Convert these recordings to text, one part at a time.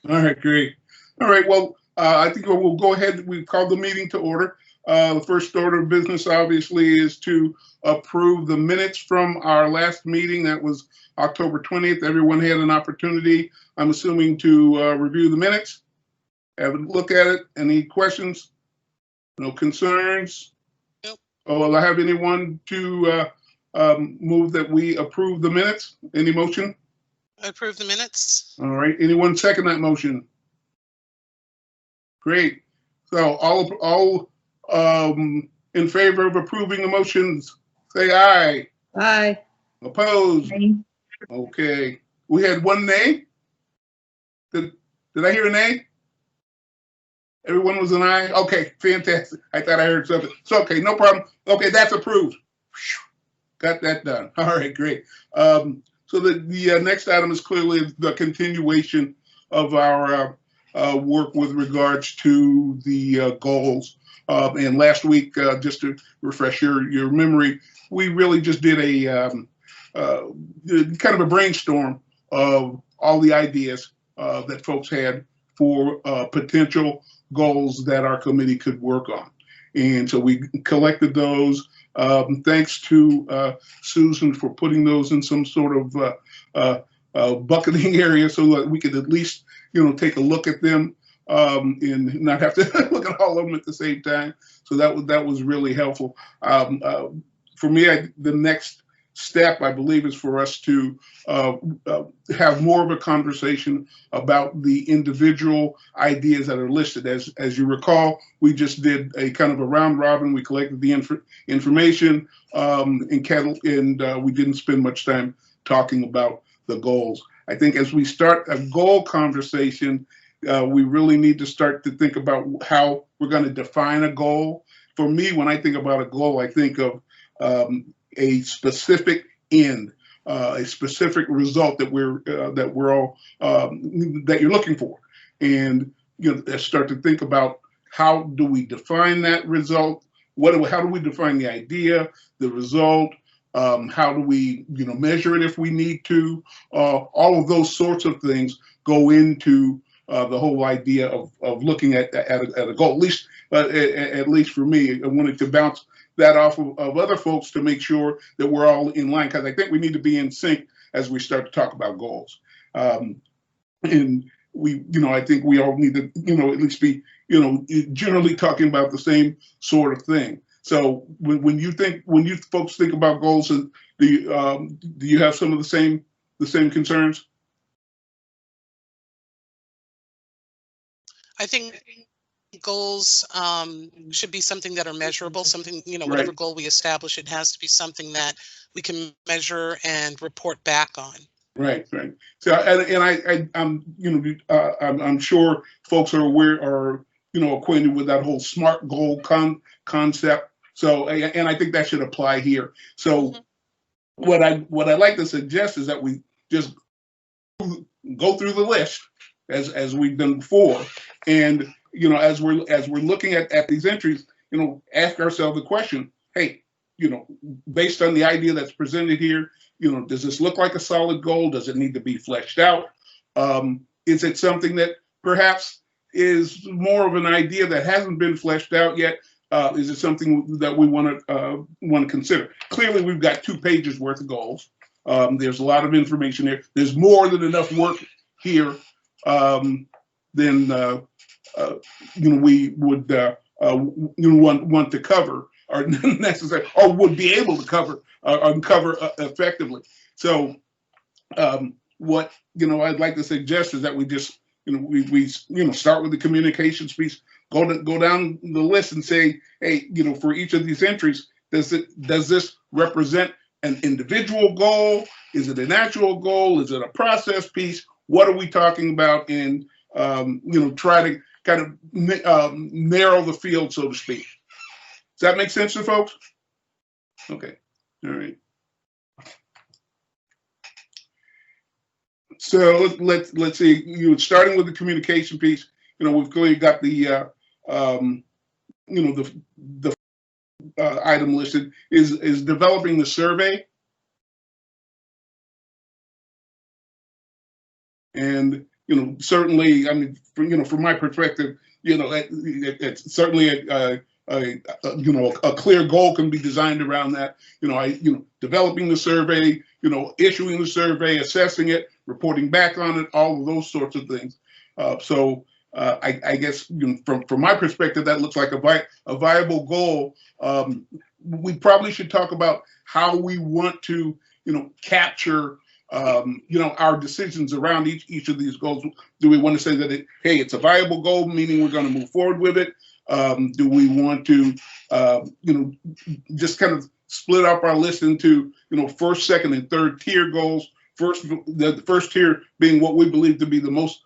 All right, great. All right, well, I think we'll go ahead. We call the meeting to order. The first order of business, obviously, is to approve the minutes from our last meeting. That was October 20th. Everyone had an opportunity, I'm assuming, to review the minutes, have a look at it. Any questions? No concerns? Nope. Oh, will I have anyone to move that we approve the minutes? Any motion? I approve the minutes. All right, anyone second that motion? Great. So all in favor of approving the motions, say aye. Aye. Opposed? Aye. Okay. We had one nay. Did I hear a nay? Everyone was an aye? Okay, fantastic. I thought I heard something. So, okay, no problem. Okay, that's approved. Got that done. All right, great. So the next item is clearly the continuation of our work with regards to the goals. And last week, just to refresh your memory, we really just did a kind of a brainstorm of all the ideas that folks had for potential goals that our committee could work on. And so we collected those. Thanks to Susan for putting those in some sort of bucketing area so that we could at least, take a look at them and not have to look at all of them at the same time. So that was really helpful. For me, the next step, I believe, is for us to have more of a conversation about the individual ideas that are listed. As you recall, we just did a kind of a round robin. We collected the information and we didn't spend much time talking about the goals. I think as we start a goal conversation, we really need to start to think about how we're going to define a goal. For me, when I think about a goal, I think of a specific end, a specific result that we're all that you're looking for, and start to think about how do we define that result? How do we define the idea, the result? How do we measure it if we need to? All of those sorts of things go into the whole idea of looking at a goal. At least for me, I wanted to bounce that off of other folks to make sure that we're all in line, because I think we need to be in sync as we start to talk about goals. And I think we all need to, at least be, generally talking about the same sort of thing. So when you folks think about goals, do you have some of the same concerns? I think goals should be something that are measurable, something, whatever Right. goal we establish, it has to be something that we can measure and report back on. Right. So, I'm sure folks are aware or acquainted with that whole SMART goal concept. So, and I think that should apply here. So, what I'd like to suggest is that we just go through the list as we've done before, and as we're looking at these entries, ask ourselves the question: hey, based on the idea that's presented here, does this look like a solid goal? Does it need to be fleshed out? Is it something that perhaps is more of an idea that hasn't been fleshed out yet? Is it something that we want to consider? Clearly, we've got 2 pages worth of goals. There's a lot of information there. There's more than enough work here than we would want to cover, or necessary, or would be able to cover effectively. So, what I'd like to suggest is that we just we start with the communications piece, go down the list and say, hey, for each of these entries, does this represent an individual goal? Is it an actual goal? Is it a process piece? What are we talking about? And try to kind of narrow the field, so to speak. Does that make sense to folks? Okay. All right. So let's see. Starting with the communication piece, we've clearly got the the item listed is developing the survey, and certainly, I mean, from my perspective, it's certainly a clear goal can be designed around that. Developing the survey, issuing the survey, assessing it, reporting back on it, all of those sorts of things. I guess from my perspective, that looks like a viable goal. We probably should talk about how we want to, capture, our decisions around each of these goals. Do we want to say that hey, it's a viable goal, meaning we're going to move forward with it? Do we want to, just kind of split up our list into, first, second, and third tier goals? The first tier being what we believe to be the most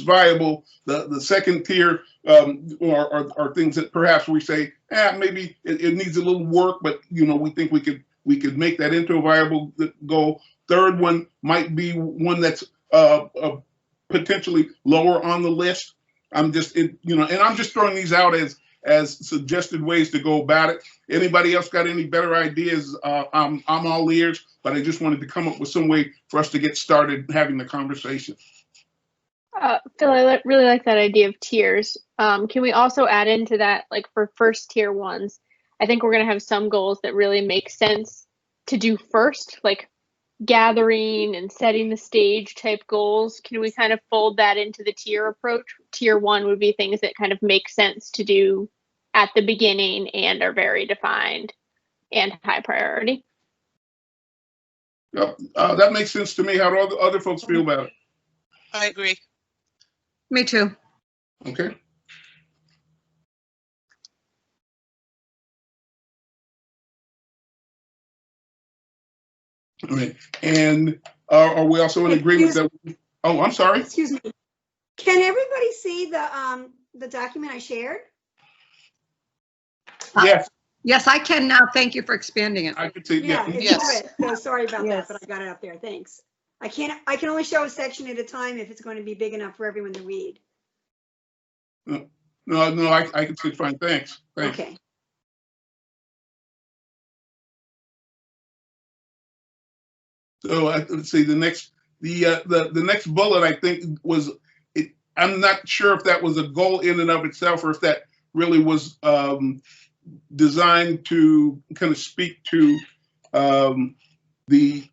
viable. The second tier are things that perhaps we say, maybe it needs a little work, but we think we could make that into a viable goal. Third one might be one that's potentially lower on the list. I'm just and I'm just throwing these out as suggested ways to go about it. Anybody else got any better ideas? I'm all ears, but I just wanted to come up with some way for us to get started having the conversation. Phil, I really like that idea of tiers. Can we also add into that, like for first tier ones, I think we're going to have some goals that really make sense to do first, like gathering and setting the stage type goals. Can we kind of fold that into the tier approach? Tier one would be things that kind of make sense to do at the beginning and are very defined and high priority. Yep, that makes sense to me. How do other folks feel about it? I agree. Me too. Okay. All right. And are we also in agreement that? Oh, I'm sorry. Excuse me. Can everybody see the document I shared? Yes. Yes, I can now. Thank you for expanding it. I can see. Yeah. Yes. So sorry about that, but I got it up there. Thanks. I can only show a section at a time if it's going to be big enough for everyone to read. No, I can see fine. Thanks. Okay. So let's see. The next bullet, I think, was. I'm not sure if that was a goal in and of itself, or if that really was designed to kind of speak to the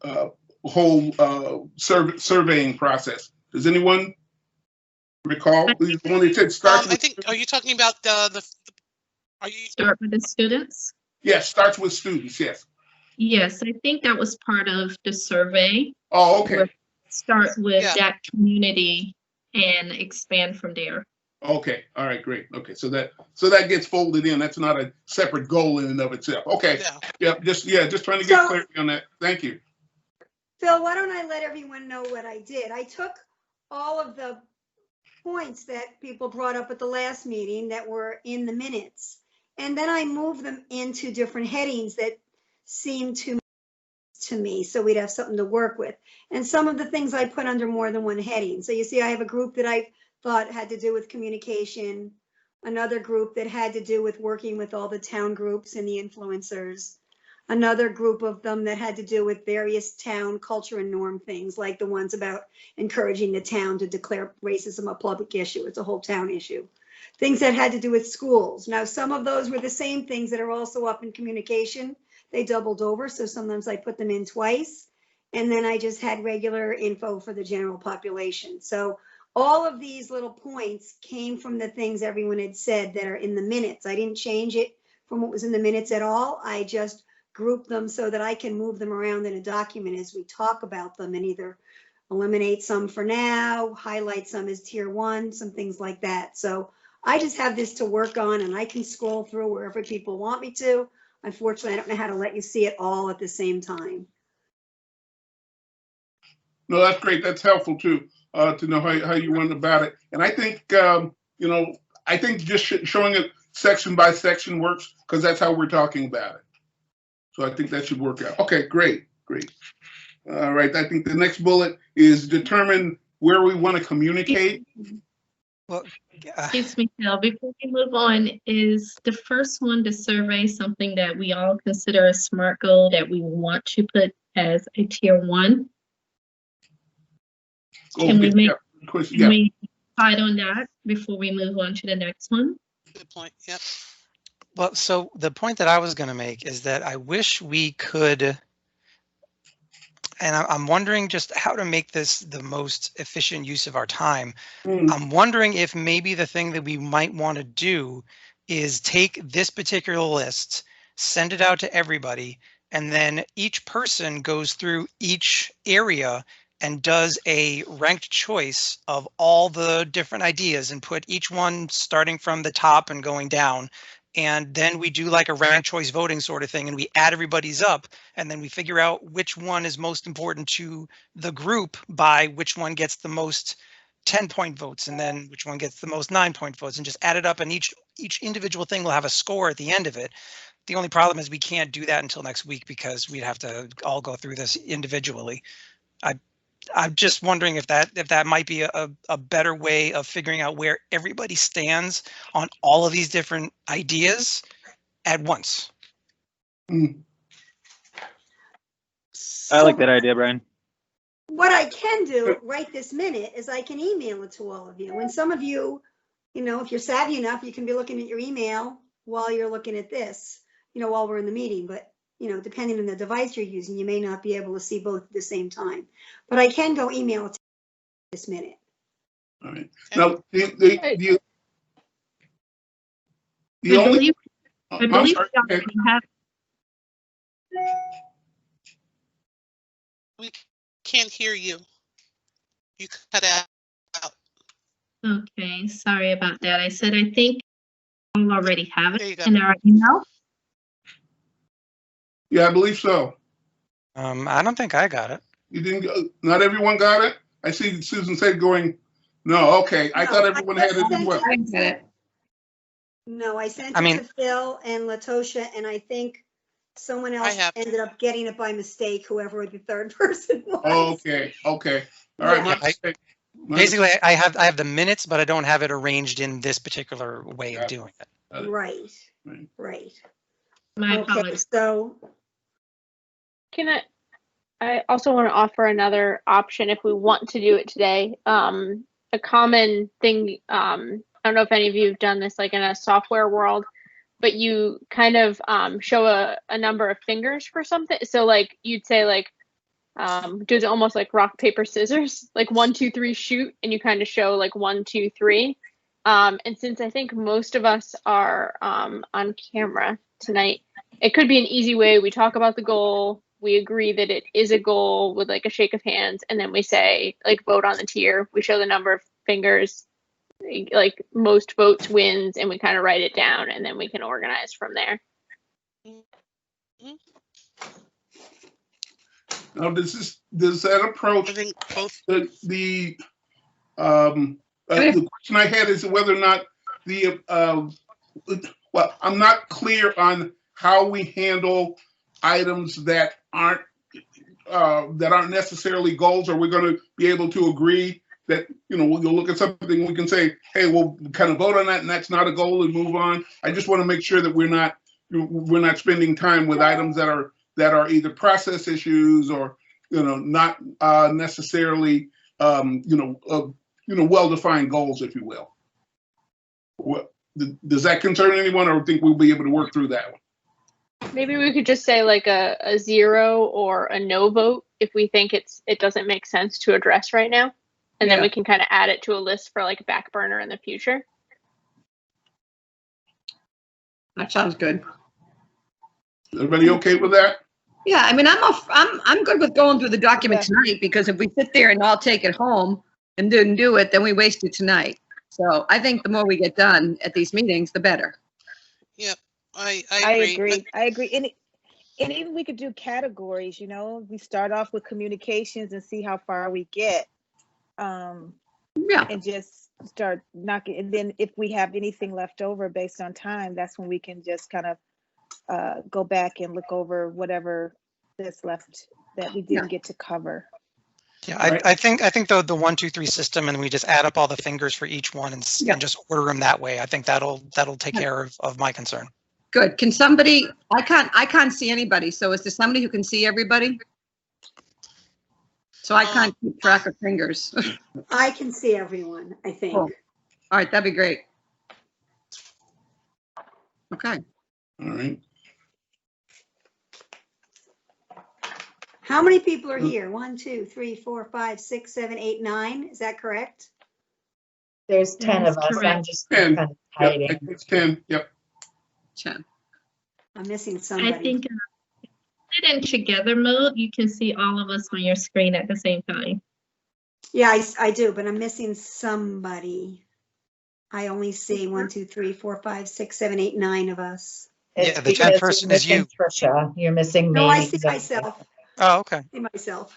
whole surveying process. Does anyone recall? The one that said starts. I think. Are you talking about Are you start with the students? Yes, starts with students. Yes. Yes, I think that was part of the survey. Oh, okay. Start with that community and expand from there. Okay. All right. Great. Okay. So that gets folded in. That's not a separate goal in and of itself. Okay. Yeah. Just trying to get clarity on that. Thank you. Phil, why don't I let everyone know what I did? I took all of the points that people brought up at the last meeting that were in the minutes, and then I moved them into different headings that seemed to me, so we'd have something to work with. And some of the things I put under more than one heading. So you see, I have a group that I thought had to do with communication, another group that had to do with working with all the town groups and the influencers, another group of them that had to do with various town culture and norm things, like the ones about encouraging the town to declare racism a public issue. It's a whole town issue. Things that had to do with schools. Now, some of those were the same things that are also up in communication. They doubled over, so sometimes I put them in twice. And then I just had regular info for the general population. So all of these little points came from the things everyone had said that are in the minutes. I didn't change it from what was in the minutes at all. I just grouped them so that I can move them around in a document as we talk about them and either eliminate some for now, highlight some as tier one, some things like that. So I just have this to work on, and I can scroll through wherever people want me to. Unfortunately, I don't know how to let you see it all at the same time. No, that's great. That's helpful too, to know how you went about it. And I think, I think just showing it section by section works, because that's how we're talking about it. So I think that should work out. Okay, great. All right, I think the next bullet is determine where we want to communicate. Well, excuse me, Phil, before we move on, is the first one, the survey, something that we all consider a SMART goal that we want to put as a tier one? Can we make question, Can yeah. we decide on that before we move on to the next one? Good point. Yep. Well, so the point that I was going to make is that I wish we could, and I'm wondering just how to make this the most efficient use of our time. I'm wondering if maybe the thing that we might want to do is take this particular list, send it out to everybody, and then each person goes through each area and does a ranked choice of all the different ideas and put each one starting from the top and going down. And then we do like a ranked choice voting sort of thing, and we add everybody's up, and then we figure out which one is most important to the group by which one gets the most 10-point votes, and then which one gets the most 9-point votes, and just add it up, and each individual thing will have a score at the end of it. The only problem is we can't do that until next week because we'd have to all go through this individually. I'm just wondering if that might be a better way of figuring out where everybody stands on all of these different ideas at once. I like that idea, Brian. What I can do right this minute is I can email it to all of you. And some of you, if you're savvy enough, you can be looking at your email while you're looking at this, while we're in the meeting. But, depending on the device you're using, you may not be able to see both at the same time. But I can go email it to you this minute. All right. Now, I believe we already have. We can't hear you. You cut out. Okay, sorry about that. I said I think we already have There you it go. in our email. Yeah, I believe so. I don't think I got it. You didn't go, not everyone got it? I see Susan said going, no, okay. I thought everyone had it as well. I get it. No, I sent it to Phil and Latosha, and I think someone else ended up getting it by mistake, whoever the third person was. Okay. All right. Yeah. Basically, I have the minutes, but I don't have it arranged in this particular way of doing it. Right. My Okay, apologies. so I also want to offer another option if we want to do it today. A common thing, I don't know if any of you have done this like in a software world, but you kind of show a number of fingers for something. So like you'd say like, do it almost like rock, paper, scissors, like 1, 2, 3, shoot. And you kind of show like 1, 2, 3. And since I think most of us are on camera tonight, it could be an easy way. We talk about the goal. We agree that it is a goal with like a shake of hands. And then we say like vote on the tier. We show the number of fingers, like most votes wins, and we kind of write it down, and then we can organize from there. Now, does that approach I think both. the question I had is whether or not well, I'm not clear on how we handle items that aren't necessarily goals. Are we going to be able to agree that, we'll look at something, we can say, hey, we'll kind of vote on that, and that's not a goal, and move on. I just want to make sure that we're not spending time with items that are either process issues or, not necessarily, well-defined goals, if you will. Does that concern anyone, or think we'll be able to work through that one? Maybe we could just say like a 0 or a no vote if we think it doesn't make sense to address right now. And then we can kind of add it to a list for like a back burner in the future. That sounds good. Everybody okay with that? Yeah, I mean, I'm good with going through the document tonight, because if we sit there and all take it home and didn't do it, then we wasted tonight. So I think the more we get done at these meetings, the better. Yep, I agree. I agree. And even we could do categories, we start off with communications and see how far we get. And just start knocking. And then if we have anything left over based on time, that's when we can just kind of go back and look over whatever that's left that we didn't get to cover. Yeah, I think the 1, 2, 3 system, and we just add up all the fingers for each one and just order them that way. I think that'll take care of my concern. Good. Can somebody? I can't see anybody. So is there somebody who can see everybody? So I can't keep track of fingers. I can see everyone, I think. Cool. All right, that'd be great. Okay. All right. How many people are here? 1, 2, 3, 4, 5, 6, 7, 8, 9. Is that correct? There's 10 That's of us. I'm correct. just 10. kind of Yep, hiding. it's 10. Yep. 10. I'm missing I somebody. think sit in together mode, you can see all of us on your screen at the same time. Yeah, I do, but I'm missing somebody. I only see 1, 2, 3, 4, 5, 6, 7, 8, 9 of us. It's Yeah, the 10th because person you're is you. missing Trisha. You're missing me. No, I see myself. Oh, okay. See myself.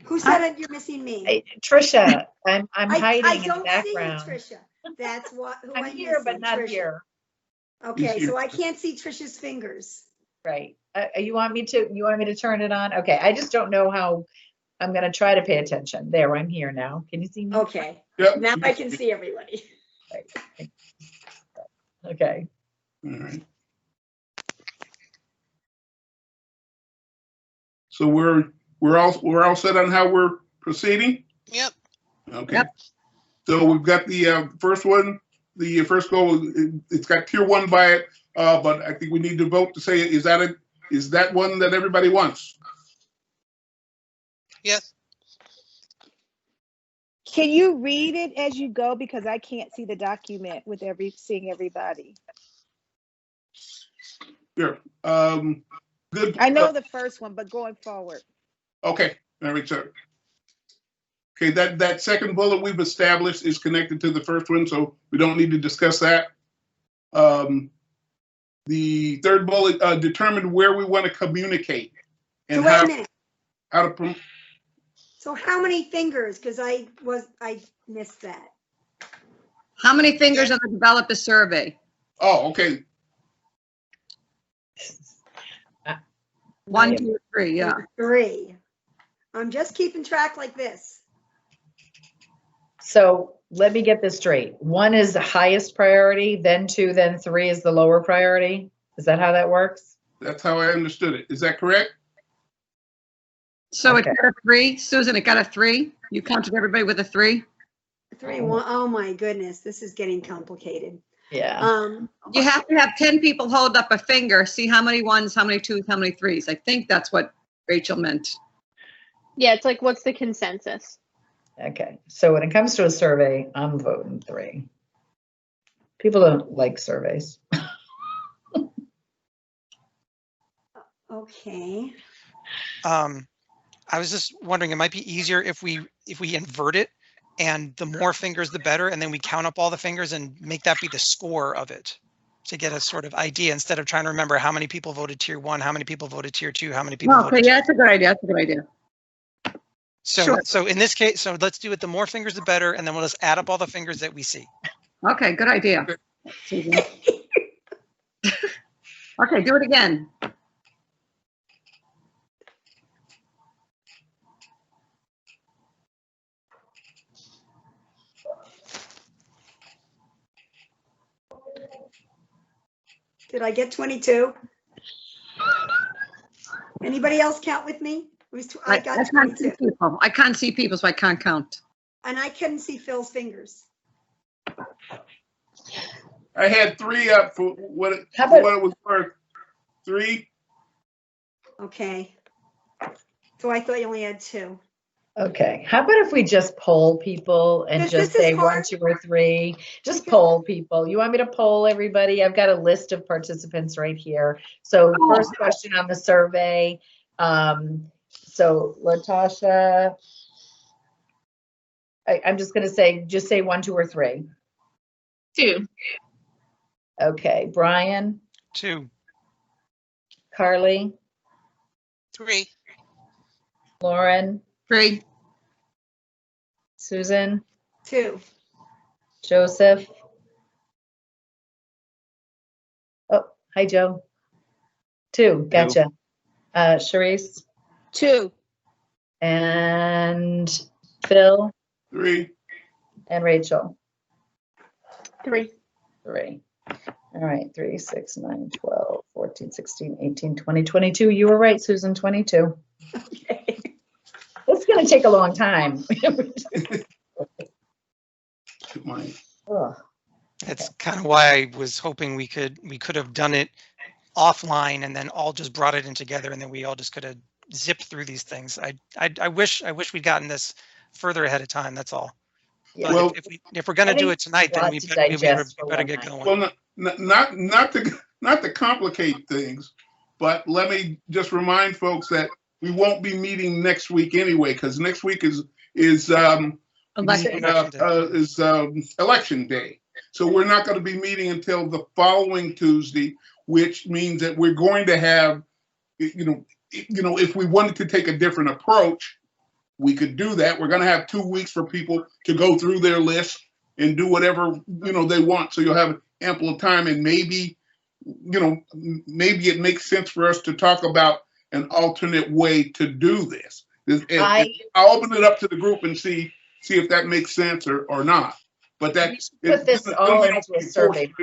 Who said it? You're missing me? Trisha, I'm I hiding in the don't see you, background. Trisha. That's what who I'm I'm here, but missing, not Trisha. here. Okay, He's so here. I can't see Trisha's fingers. Right. You want me to turn it on? Okay. I just don't know how. I'm going to try to pay attention. There, I'm here now. Can you see me? Okay, Yep. now I can see everybody. Right. Okay. All right. So we're all set on how we're proceeding. Yep. Okay. Yep. So we've got the first one. The first goal. It's got tier 1 by it, but I think we need to vote to say is that one that everybody wants? Yes. Can you read it as you go? Because I can't see the document with seeing everybody. Sure. Good. I know the first one, but going forward. Okay. All right, sir. Okay, that second bullet we've established is connected to the first one, so we don't need to discuss that. The third bullet determined where we want to communicate So and wait a minute. how to. So how many fingers? Because I missed that. How many fingers on the developer survey? Oh, okay. 1, 2, 3, yeah. 3. I'm just keeping track like this. So let me get this straight. 1 is the highest priority, then 2, then 3 is the lower priority. Is that how that works? That's how I understood it. Is that correct? So Okay. it got a 3. Susan, it got a 3. You counted everybody with a 3. 3, 1. Oh my goodness, this is getting complicated. Yeah. You have to have 10 people hold up a finger, see how many 1s, how many 2s, how many 3s. I think that's what Rachel meant. Yeah, it's like, what's the consensus? Okay. So when it comes to a survey, I'm voting 3. People don't like surveys. Okay. I was just wondering, it might be easier if we invert it, and the more fingers the better, and then we count up all the fingers and make that be the score of it to get a sort of idea, instead of trying to remember how many people voted tier 1, how many people voted tier 2, how many people Okay, voted yeah, that's a good idea. That's a good idea. So, Sure. so in this case, so let's do it. The more fingers, the better, and then we'll just add up all the fingers that we see. Okay, good idea. Susan. Okay, do it again. Did I get 22? Anybody else count with me? I got I can't see 22. people. I can't see people, so I can't count. And I couldn't see Phil's fingers. I had 3 up for what it was worth. 3. Okay. So I thought you only had 2. Okay. How about if we just poll people and This just is say 1, hard. 2, or 3? Just Because- poll people. You want me to poll everybody? I've got a list of participants right here. So first question on the survey. So Latasha, I'm just going to say, just say 1, 2, or 3. 2. Okay. Brian, 2. Carly, 3. Lauren, 3. Susan, 2. Joseph. Oh, hi, Joe. 2. Gotcha. Charisse 2. and Phil 3. and Rachel. 3. 3. All right. 3, 6, 9, 12, 14, 16, 18, 20, 22. You were right, Susan, 22. Okay. Let's gonna take a long time. Ugh. That's kind of why I was hoping we could have done it offline and then all just brought it in together, and then we all just could have zipped through these things. I wish we'd gotten this further ahead of time. That's all. Yeah. But Well, if we're gonna do it tonight, then we better get going. Well, not to complicate things, but let me just remind folks that we won't be meeting next week anyway, because next week is election day. So we're not going to be meeting until the following Tuesday, which means that we're going to have, if we wanted to take a different approach, we could do that. We're going to have 2 weeks for people to go through their list and do whatever, they want. So you'll have ample time, and maybe it makes sense for us to talk about an alternate way to do this. I'll open it up to the group and see if that makes sense or not. But that put this all into a survey.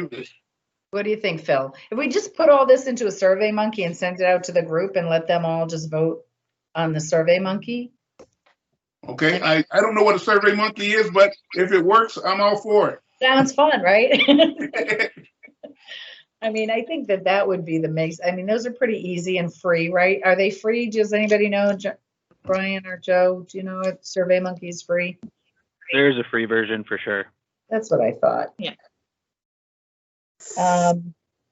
What do you think, Phil? If we just put all this into a Survey Monkey and send it out to the group and let them all just vote on the Survey Monkey? Okay, I don't know what a Survey Monkey is, but if it works, I'm all for it. Sounds fun, right? I mean, I think that would be the mix. I mean, those are pretty easy and free, right? Are they free? Does anybody know, Brian or Joe? Do you know if Survey Monkey is free? There's a free version for sure. That's what I thought. Yeah.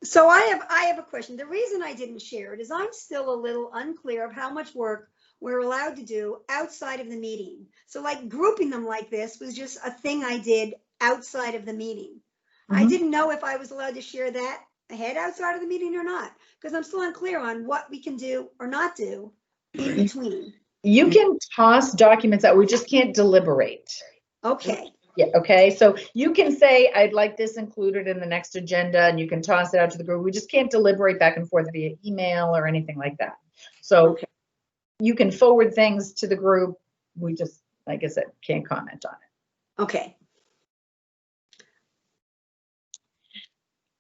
So I have a question. The reason I didn't share it is I'm still a little unclear of how much work we're allowed to do outside of the meeting. So like grouping them like this was just a thing I did outside of the meeting. I didn't know if I was allowed to share that ahead outside of the meeting or not, because I'm still unclear on what we can do or not do in between. You can toss documents out. We just can't deliberate. Okay. Yeah, okay. So you can say, I'd like this included in the next agenda, and you can toss it out to the group. We just can't deliberate back and forth via email or anything like that. So you can forward things to the group. We just, like I said, can't comment on it. Okay.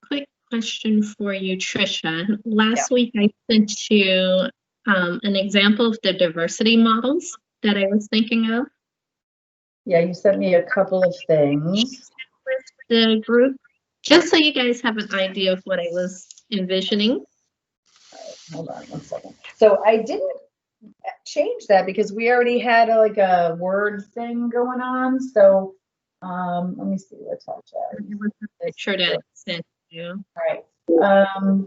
Quick question for you, Trisha. Last week I sent you an example of the diversity models that I was thinking of. Yeah, you sent me a couple of things. The group, just so you guys have an idea of what I was envisioning. Hold on 1 second. So I didn't change that because we already had a Word thing going on. So let me see. Let's watch that. Make sure that I sent you. All right.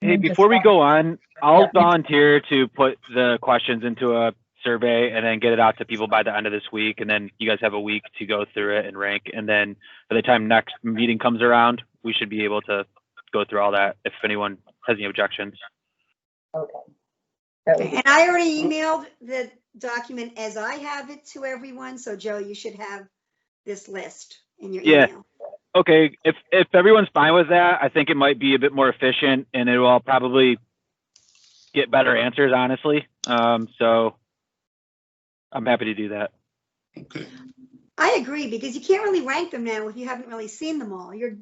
Hey, before we go on, I'll volunteer to put the questions into a survey and then get it out to people by the end of this week, and then you guys have a week to go through it and rank, and then by the time next meeting comes around, we should be able to go through all that if anyone has any objections. Okay. And I already emailed the document as I have it to everyone, so Joe, you should have this list in your email. Okay, if everyone's fine with that, I think it might be a bit more efficient, and it will probably get better answers, honestly. So I'm happy to do that. Okay. I agree, because you can't really rank them now if you haven't really seen them all. You're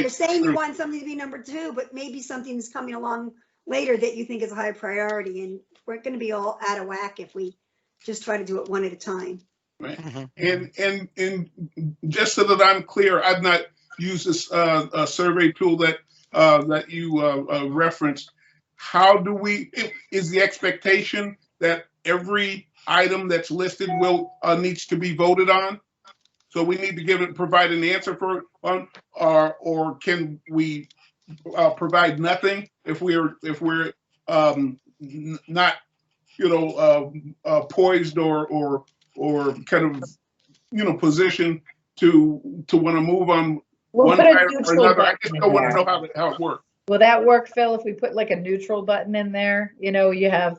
saying you want something to be number 2, but maybe something is coming along later that you think is a high priority, and we're going to be all out of whack if we just try to do it one at a time. Right. And just so that I'm clear, I've not used this survey tool that you referenced. How do is the expectation that every item that's listed needs to be voted on? So we need to provide an answer for or can we provide nothing if we're not poised or kind of positioned to want to move on one side or another? I just don't want to know how it works. Will that work, Phil? If we put like a neutral button in there, you have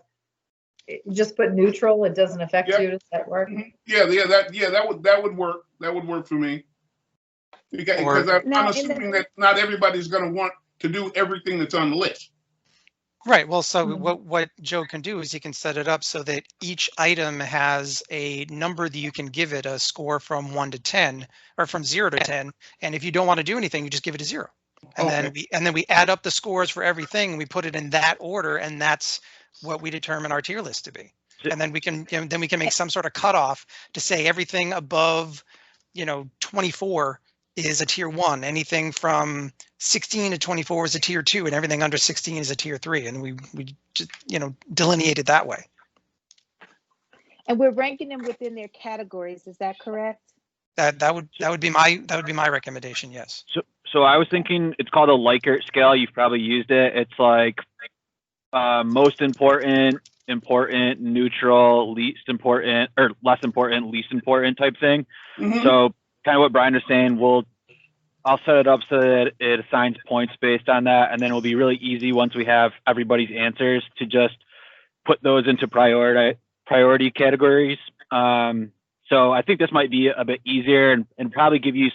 just put neutral. It doesn't affect you. Does that work? Yeah, that would work. That would work for me. Because I'm assuming that not everybody's going to want to do everything that's on the list. Right. Well, so what Joe can do is he can set it up so that each item has a number that you can give it a score from 1 to 10 or from 0 to 10. And if you don't want to do anything, you just give it a 0. And then we add up the scores for everything. We put it in that order, and that's what we determine our tier list to be. and then we can make some sort of cutoff to say everything above, 24 is a tier 1. Anything from 16 to 24 is a tier 2, and everything under 16 is a tier 3. And we just, delineated that way. And we're ranking them within their categories. Is that correct? That would be my recommendation. Yes. So I was thinking it's called a Likert scale. You've probably used it. It's like most important, important, neutral, least important, or less important, least important type thing. Mhm. So kind of what Brian was saying, I'll set it up so that it assigns points based on that, and then it'll be really easy once we have everybody's answers to just put those into priority categories. So I think this might be a bit easier and probably give you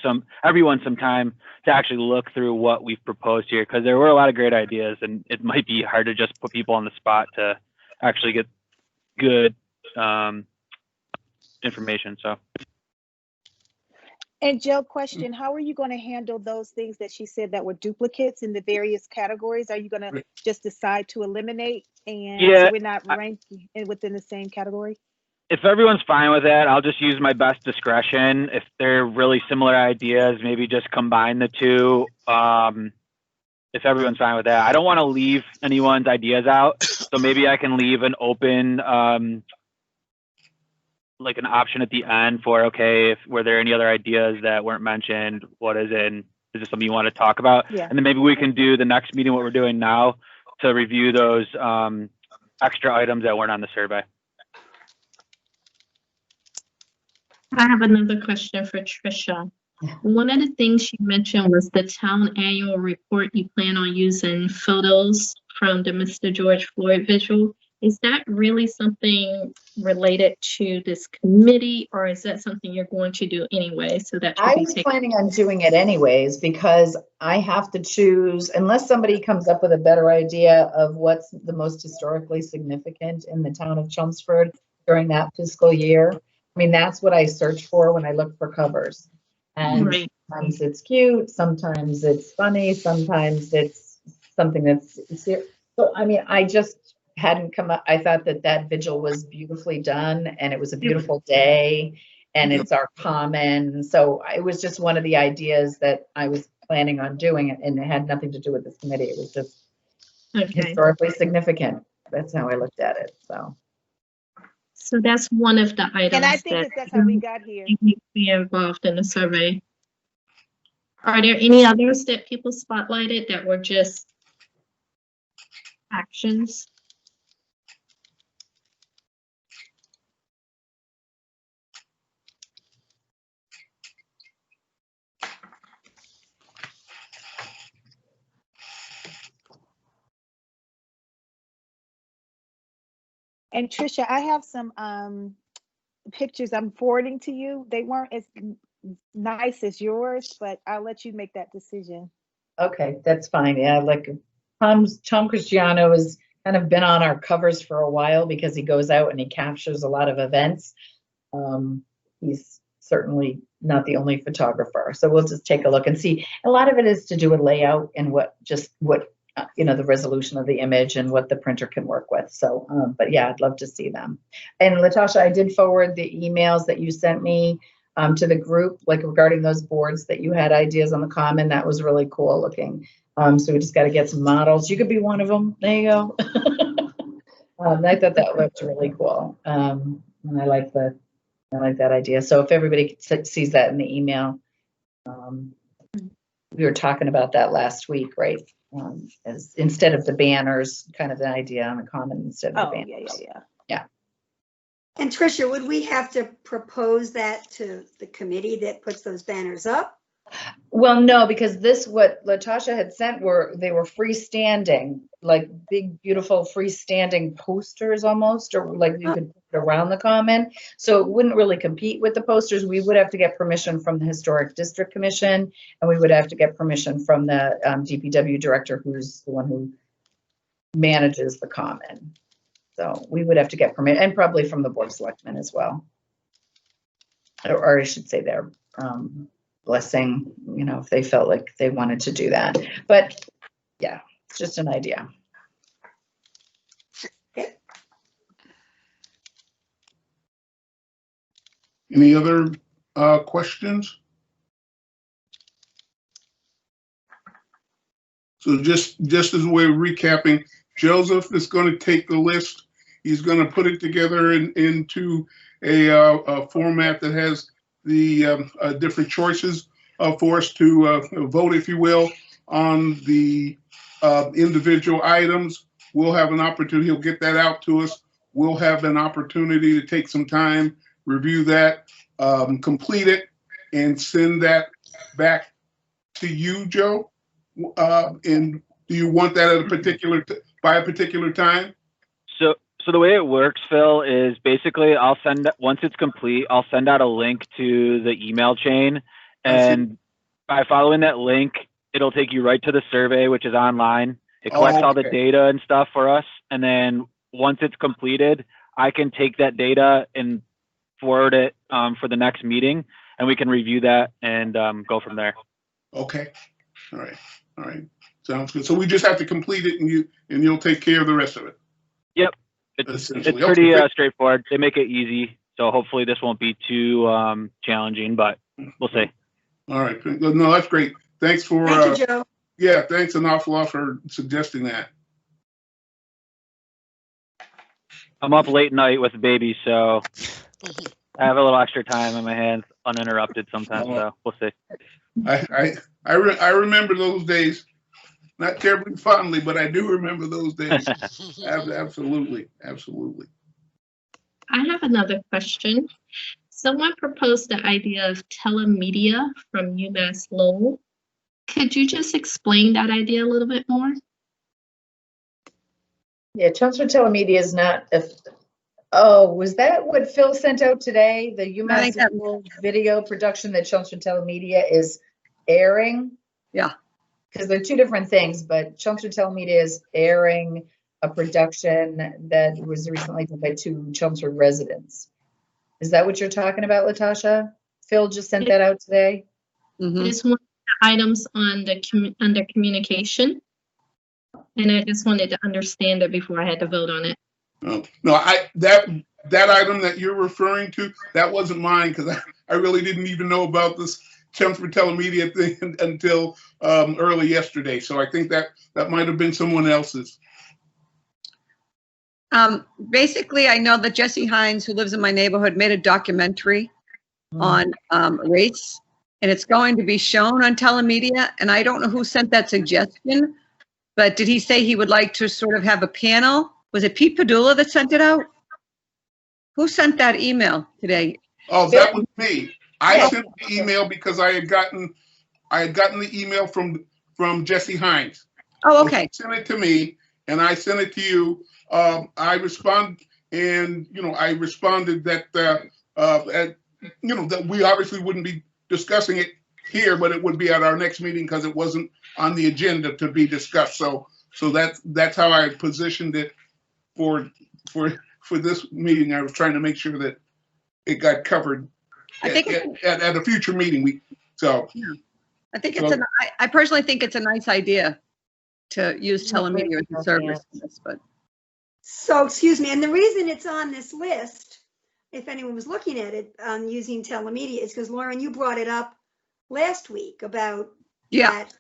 everyone some time to actually look through what we've proposed here, because there were a lot of great ideas, and it might be hard to just put people on the spot to actually get good information. So. And Joe, question, how are you going to handle those things that she said that were duplicates in the various categories? Are you going to just decide to eliminate and so we're not ranked within the same category? If everyone's fine with that, I'll just use my best discretion. If they're really similar ideas, maybe just combine the two. If everyone's fine with that, I don't want to leave anyone's ideas out. So maybe I can leave an open, like an option at the end for, okay, were there any other ideas that weren't mentioned? What is it? And is this something you want to talk about? Yeah. And then maybe we can do the next meeting, what we're doing now, to review those extra items that weren't on the survey. I have another question for Tricia. One of the things she mentioned was the town annual report. You plan on using photos from the Mr. George Floyd visual. Is that really something related to this committee, or is that something you're going to do anyway? So that I was planning on doing it anyways, because I have to choose, unless somebody comes up with a better idea of what's the most historically significant in the town of Chelmsford during that fiscal year. I mean, that's what I search for when I look for covers. And sometimes it's cute, sometimes it's funny, sometimes it's something that's serious. So, I mean, I just hadn't come up. I thought that vigil was beautifully done, and it was a beautiful day, and it's our common. So it was just one of the ideas that I was planning on doing, and it had nothing to do with this committee. It was just historically significant. That's how I looked at it. So that's one of the items. And I think that's how we got here. Be involved in the survey. Are there any others that people spotlighted that were just actions? And Tricia, I have some pictures I'm forwarding to you. They weren't as nice as yours, but I'll let you make that decision. Okay, that's fine. Yeah, like Tom Cristiano has kind of been on our covers for a while because he goes out and he captures a lot of events. He's certainly not the only photographer. So we'll just take a look and see. A lot of it is to do with layout and what the resolution of the image and what the printer can work with. So, but yeah, I'd love to see them. And Latasha, I did forward the emails that you sent me to the group, like regarding those boards that you had ideas on the common. That was really cool looking. So we just got to get some models. You could be one of them. There you go. I thought that looked really cool. And I like that idea. So if everybody sees that in the email, we were talking about that last week, right? As instead of the banners, kind of the idea on the common instead of the banners. Yeah. And Tricia, would we have to propose that to the committee that puts those banners up? Well, no, because what Latasha had sent they were freestanding, like big, beautiful freestanding posters almost, or like you could put it around the common. So it wouldn't really compete with the posters. We would have to get permission from the Historic District Commission, and we would have to get permission from the DPW director, who's the one who manages the common. So we would have to get permission, and probably from the Board of Selectmen as well. Or I should say their blessing, if they felt like they wanted to do that. But yeah, it's just an idea. Any other questions? So just as a way of recapping, Joseph is going to take the list. He's going to put it together into a format that has the different choices for us to vote, if you will, on the individual items. We'll have an opportunity. He'll get that out to us. We'll have an opportunity to take some time, review that, complete it, and send that back to you, Joe. And do you want that at a particular by a particular time? So the way it works, Phil, is basically once it's complete, I'll send out a link to the email chain, and by following that link, it'll take you right to the survey, which is online. It collects all the data and stuff for us, and then once it's completed, I can take that data and forward it for the next meeting, and we can review that and go from there. Okay. All right. Sounds good. So we just have to complete it, and you'll take care of the rest of it. Yep. It's pretty straightforward. They make it easy, so hopefully this won't be too challenging, but we'll see. All right. No, that's great. Thanks for. Thank you, Joe. Yeah, thanks an awful lot for suggesting that. I'm up late night with the baby, so I have a little extra time on my hands, uninterrupted sometimes. So we'll see. I remember those days. Not terribly fondly, but I do remember those days. Absolutely. I have another question. Someone proposed the idea of telemedia from UMass Lowell. Could you just explain that idea a little bit more? Yeah, Chelmsford Telemedia is not. Oh, was that what Phil sent out today? The UMass Lowell video production that Chelmsford Telemedia is airing? Yeah. Because they're two different things, but Chelmsford Telemedia is airing a production that was recently done by 2 Chelmsford residents. Is that what you're talking about, Latasha? Phil just sent that out today. It's one of the items on the under communication, and I just wanted to understand it before I had to vote on it. No, that item that you're referring to, that wasn't mine, because I really didn't even know about this Chelmsford Telemedia thing until early yesterday. So I think that might have been someone else's. Basically, I know that Jesse Hines, who lives in my neighborhood, made a documentary on race, and it's going to be shown on Telemedia. And I don't know who sent that suggestion, but did he say he would like to sort of have a panel? Was it Pete Padula that sent it out? Who sent that email today? Oh, that was me. I sent the email because I had gotten the email from Jesse Hines. Oh, okay. So he sent it to me, and I sent it to you. I responded that that we obviously wouldn't be discussing it here, but it would be at our next meeting because it wasn't on the agenda to be discussed. So that's how I positioned it for this meeting. I was trying to make sure that it got covered. I think at a future meeting. I think I personally think it's a nice idea to use telemedia as a service for this, but. So, excuse me, and the reason it's on this list, if anyone was looking at it, using telemedia, is because Lauren, you brought it up last week about that,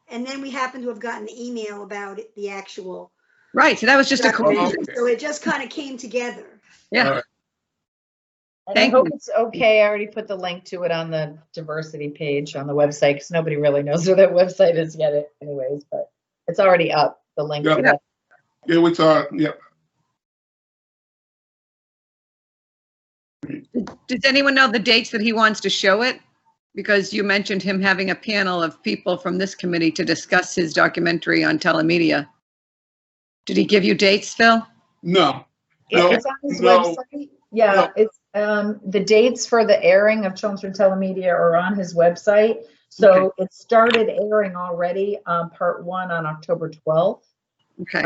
and then we happened to have gotten the email about it, the actual. Right, so that was just a coincidence. So it just kind of came together. Yeah. And I hope it's okay. I already put the link to it on the diversity page on the website because nobody really knows where that website is yet anyways, but it's already up, the link to that. Yeah, we saw it. Yeah. Does anyone know the dates that he wants to show it? Because you mentioned him having a panel of people from this committee to discuss his documentary on telemedia. Did he give you dates, Phil? No. It's on his website. Yeah, it's the dates for the airing of Chelmsford Telemedia are on his website. So it started airing already, part 1 on October 12th. Okay.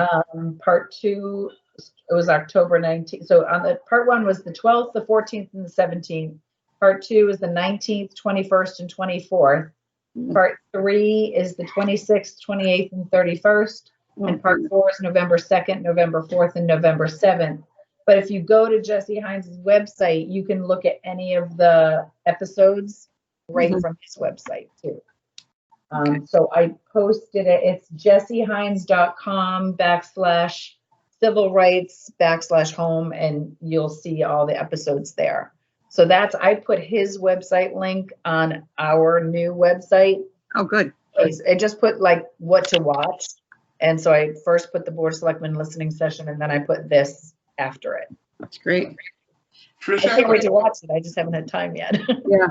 Part 2, it was October 19th. So on the part 1 was the 12th, the 14th, and the 17th. Part 2 is the 19th, 21st, and 24th. Part 3 is the 26th, 28th, and 31st. And part 4 is November 2nd, November 4th, and November 7th. But if you go to Jesse Hines' website, you can look at any of the episodes right from his website too. So I posted it. It's jessihines.com/civil-rights/home, and you'll see all the episodes there. So I put his website link on our new website. Oh, good. I just put like what to watch. And so I first put the Board of Selectmen listening session, and then I put this after it. That's great. Trisha, I can't wait to watch it. I just haven't had time yet. Yeah.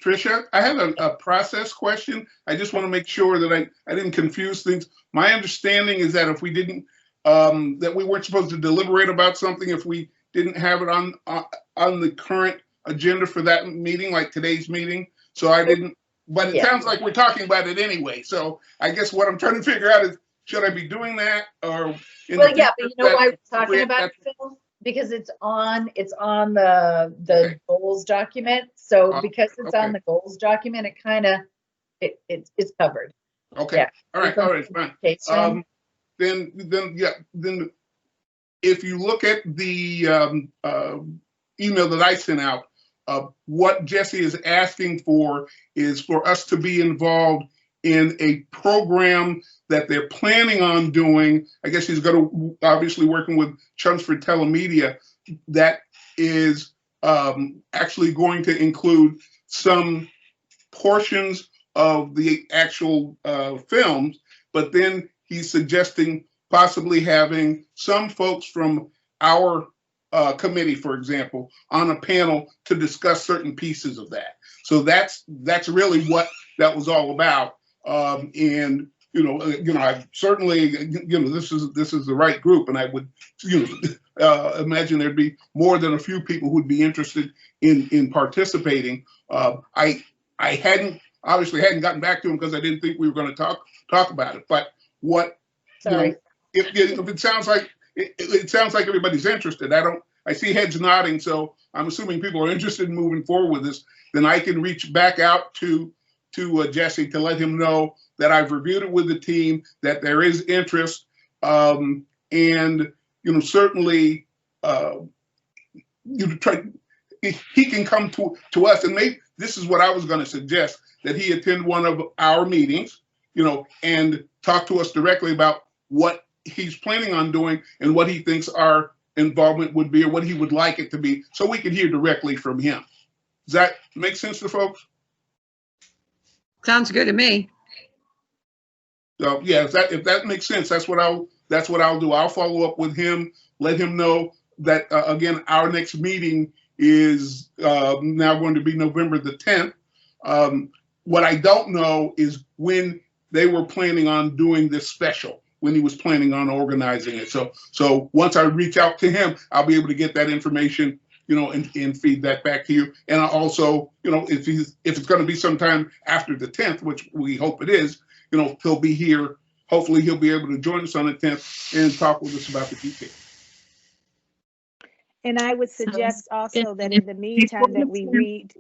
Trisha, I have a process question. I just want to make sure that I didn't confuse things. My understanding is that if we didn't, that we weren't supposed to deliberate about something if we didn't have it on the current agenda for that meeting, like today's meeting. So I didn't, but it sounds like we're talking about it anyway. So I guess what I'm trying to figure out is, should I be doing that or? Well, yeah, but you know why we're talking about it, Phil? Because it's on the goals document. So because it's on the goals document, it kind of it's covered. Okay. Yeah. All right, fine. Then if you look at the email that I sent out, what Jesse is asking for is for us to be involved in a program that they're planning on doing. I guess he's going to obviously working with Chelmsford Telemedia, that is actually going to include some portions of the actual films, but then he's suggesting possibly having some folks from our committee, for example, on a panel to discuss certain pieces of that. So that's really what that was all about. And I certainly, this is the right group, and I would, imagine there'd be more than a few people who'd be interested in participating. I obviously hadn't gotten back to him because I didn't think we were going to talk about it. But what, if it sounds like it sounds like everybody's interested. I see heads nodding, so I'm assuming people are interested in moving forward with this. Then I can reach back out to Jesse to let him know that I've reviewed it with the team, that there is interest, and certainly he can come to us, and maybe this is what I was going to suggest, that he attend one of our meetings, and talk to us directly about what he's planning on doing and what he thinks our involvement would be or what he would like it to be, so we can hear directly from him. Does that make sense to folks? Sounds good to me. So yeah, if that makes sense, that's what I'll do. I'll follow up with him, let him know that again, our next meeting is now going to be November the 10th. What I don't know is when they were planning on doing this special, when he was planning on organizing it. So once I reach out to him, I'll be able to get that information, and feed that back to you. And I also, if it's going to be sometime after the 10th, which we hope it is, he'll be here. Hopefully he'll be able to join us on the 10th and talk with us about the details. And I would suggest also that in the meantime that we read.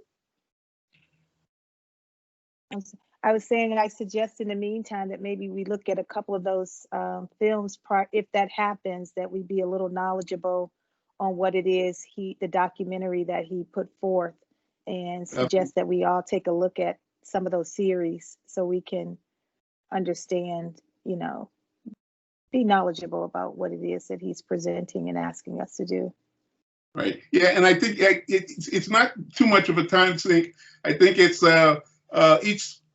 I was saying, I suggest in the meantime that maybe we look at a couple of those films, if that happens, that we be a little knowledgeable on what it is the documentary that he put forth, and suggest that we all take a look at some of those series so we can understand, be knowledgeable about what it is that he's presenting and asking us to do. Right. Yeah, and I think it's not too much of a time sink. I think it's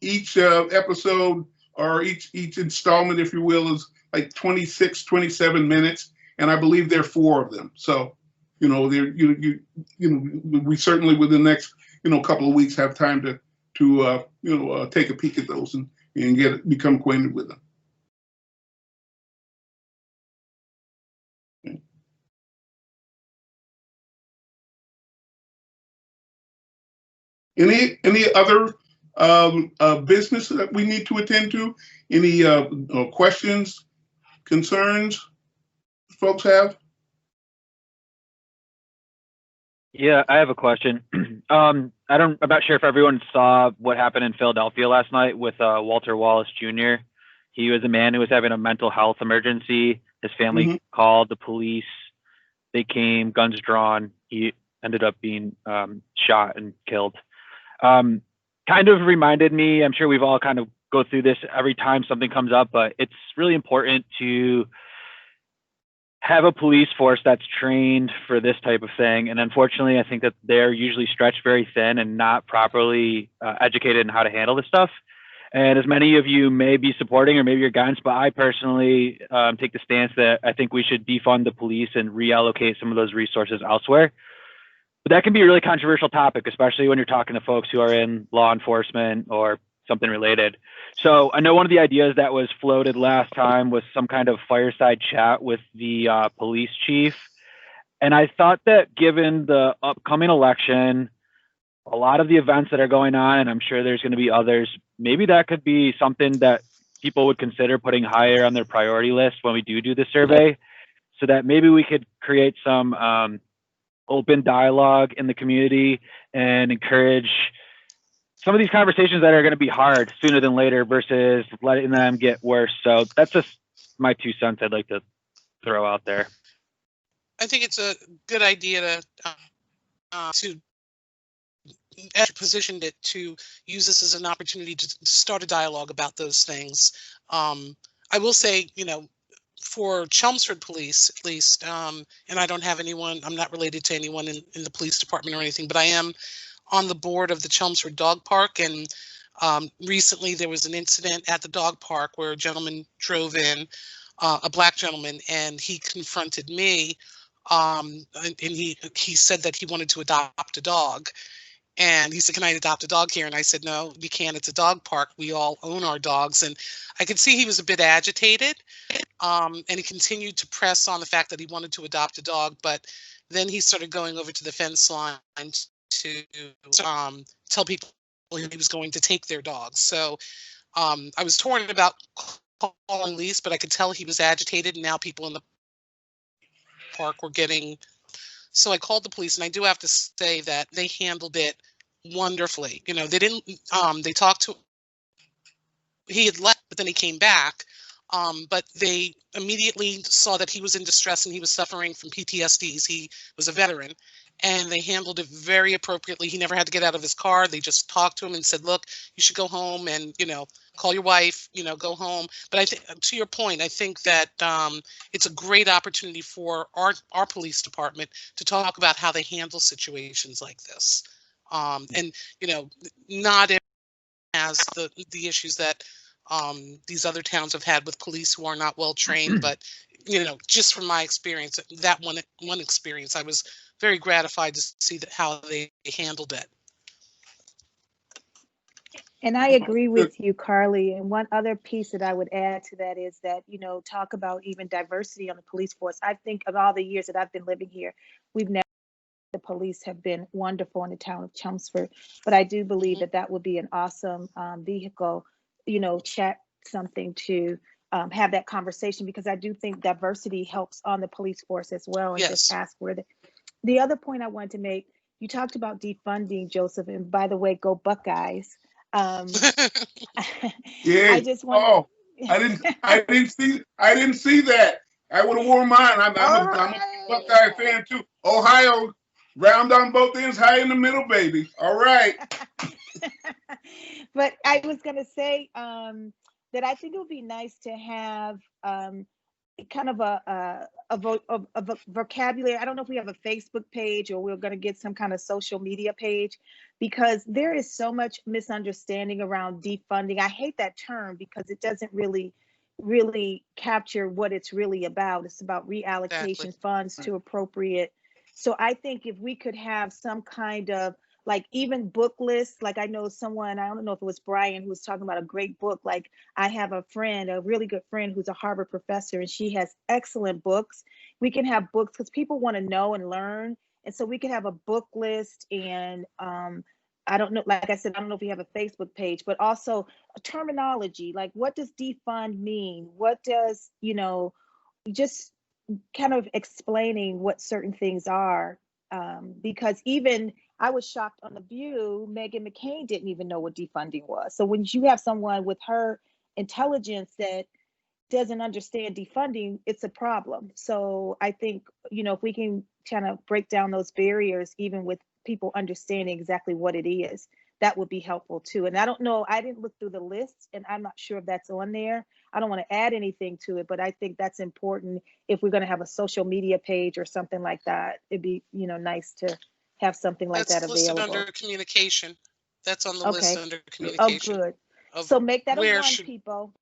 each episode or each installment, if you will, is like 26, 27 minutes, and I believe there are 4 of them. So, we certainly within the next couple of weeks have time to take a peek at those and become acquainted with them. Okay. Any other business that we need to attend to? Any questions, concerns folks have? Yeah, I have a question. I'm not sure if everyone saw what happened in Philadelphia last night with Walter Wallace Jr. He was a man who was having a mental health emergency. His family called the police. they came, guns drawn. He ended up being shot and killed. Kind of reminded me, I'm sure we've all kind of go through this every time something comes up, but it's really important to have a police force that's trained for this type of thing. And unfortunately, I think that they're usually stretched very thin and not properly educated in how to handle this stuff. And as many of you may be supporting or maybe you're against, but I personally take the stance that I think we should defund the police and reallocate some of those resources elsewhere. But that can be a really controversial topic, especially when you're talking to folks who are in law enforcement or something related. So I know one of the ideas that was floated last time was some kind of fireside chat with the police chief. And I thought that given the upcoming election, a lot of the events that are going on, and I'm sure there's going to be others, maybe that could be something that people would consider putting higher on their priority list when we do the survey, so that maybe we could create some open dialogue in the community and encourage some of these conversations that are going to be hard sooner than later versus letting them get worse. So that's just my 2 cents I'd like to throw out there. I think it's a good idea to as you positioned it, to use this as an opportunity to start a dialogue about those things. I will say, you know, for Chelmsford Police, at least, and I don't have anyone, I'm not related to anyone in the police department or anything, but I am on the board of the Chelmsford Dog Park. And recently there was an incident at the dog park where a gentleman drove in, a Black gentleman, and he confronted me. And he said that he wanted to adopt a dog. And he said, "Can I adopt a dog here?" And I said, "No, you can't. It's a dog park. We all own our dogs." And I could see he was a bit agitated. And he continued to press on the fact that he wanted to adopt a dog. But then he started going over to the fence line to tell people he was going to take their dogs. So I was torn about calling Lise, but I could tell he was agitated. And now people in the park were getting... So I called the police, and I do have to say that they handled it wonderfully. You know, they didn't, they talked to, he had left, but then he came back. But they immediately saw that he was in distress and he was suffering from PTSDs. He was a veteran, and they handled it very appropriately. He never had to get out of his car. They just talked to him and said, "Look, you should go home and, you know, call your wife, you know, go home." But I think, to your point, I think that it's a great opportunity for our police department to talk about how they handle situations like this. And, you know, not everyone has the issues that these other towns have had with police who are not well trained. But, you know, just from my experience, that one experience, I was very gratified to see how they handled it. And I agree with you, Carly. And one other piece that I would add to that is that, you know, talk about even diversity on the police force. I think of all the years that I've been living here, we've never, the police have been wonderful in the town of Chelmsford. But I do believe that that would be an awesome vehicle, you know, chat something to have that conversation, because I do think diversity helps on the police force as well. And just ask where the other point I wanted to make, you talked about defunding, Joseph, and by the way, go Buckeyes. Yeah. I just want. I didn't see that. I would have worn mine. I'm a Buckeye fan too. Ohio, round on both ends, high in the middle, baby. All right. But I was gonna say that I think it would be nice to have kind of a vocabulary. I don't know if we have a Facebook page or we're going to get some kind of social media page, because there is so much misunderstanding around defunding. I hate that term because it doesn't really capture what it's really about. It's about reallocation funds to appropriate. So I think if we could have some kind of, like, even book lists, like I know someone, I don't know if it was Brian, who was talking about a great book. Like, I have a friend, a really good friend who's a Harvard professor, and she has excellent books. We can have books because people want to know and learn. And so we can have a book list, and I don't know, like I said, I don't know if we have a Facebook page, but also a terminology, like what does defund mean? What does, you know, just kind of explaining what certain things are. Because even I was shocked on The View, Meghan McCain didn't even know what defunding was. So when you have someone with her intelligence that doesn't understand defunding, it's a problem. So I think, you know, if we can kind of break down those barriers, even with people understanding exactly what it is, that would be helpful too. And I don't know, I didn't look through the list and I'm not sure if that's on there. I don't want to add anything to it, but I think that's important if we're going to have a social media page or something like that. It'd be, you know, nice to have something like that That's listed available. under communication. That's on the Okay. list under Oh, communication. good. of So make that a where one, should- people.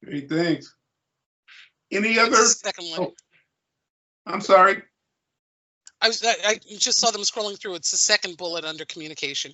Great, thanks. Any It's other? the second one. Oh, I'm sorry. I just saw them scrolling through. It's the second bullet under communication.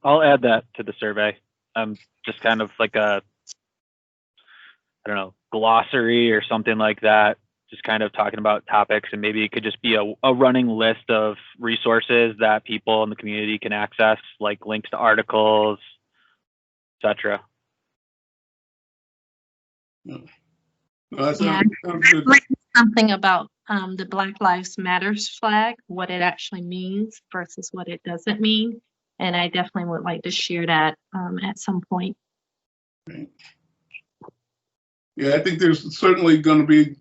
I'll add that to the survey. Just kind of like a, I don't know, glossary or something like that. Just kind of talking about topics, and maybe it could just be a running list of resources that people in the community can access, like links to articles, etc. No, that Yeah. sounds good. Something about the Black Lives Matters flag, what it actually means versus what it doesn't mean. And I definitely would like to share that at some point. Right. Yeah, I think there's certainly going to be,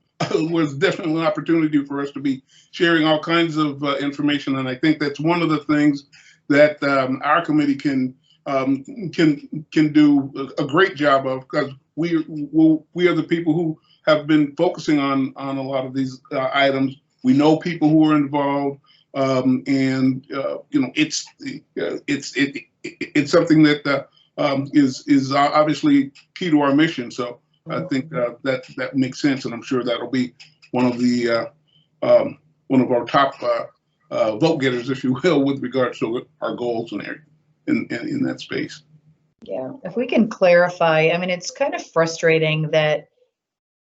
was definitely an opportunity for us to be sharing all kinds of information, and I think that's one of the things that our committee can do a great job of, because we are the people who have been focusing on a lot of these items. We know people who are involved, and you know, it's something that is obviously key to our mission. So I think that makes sense, and I'm sure that'll be one of our top vote getters, if you will, with regards to our goals in that space. Yeah, if we can clarify, I mean, it's kind of frustrating that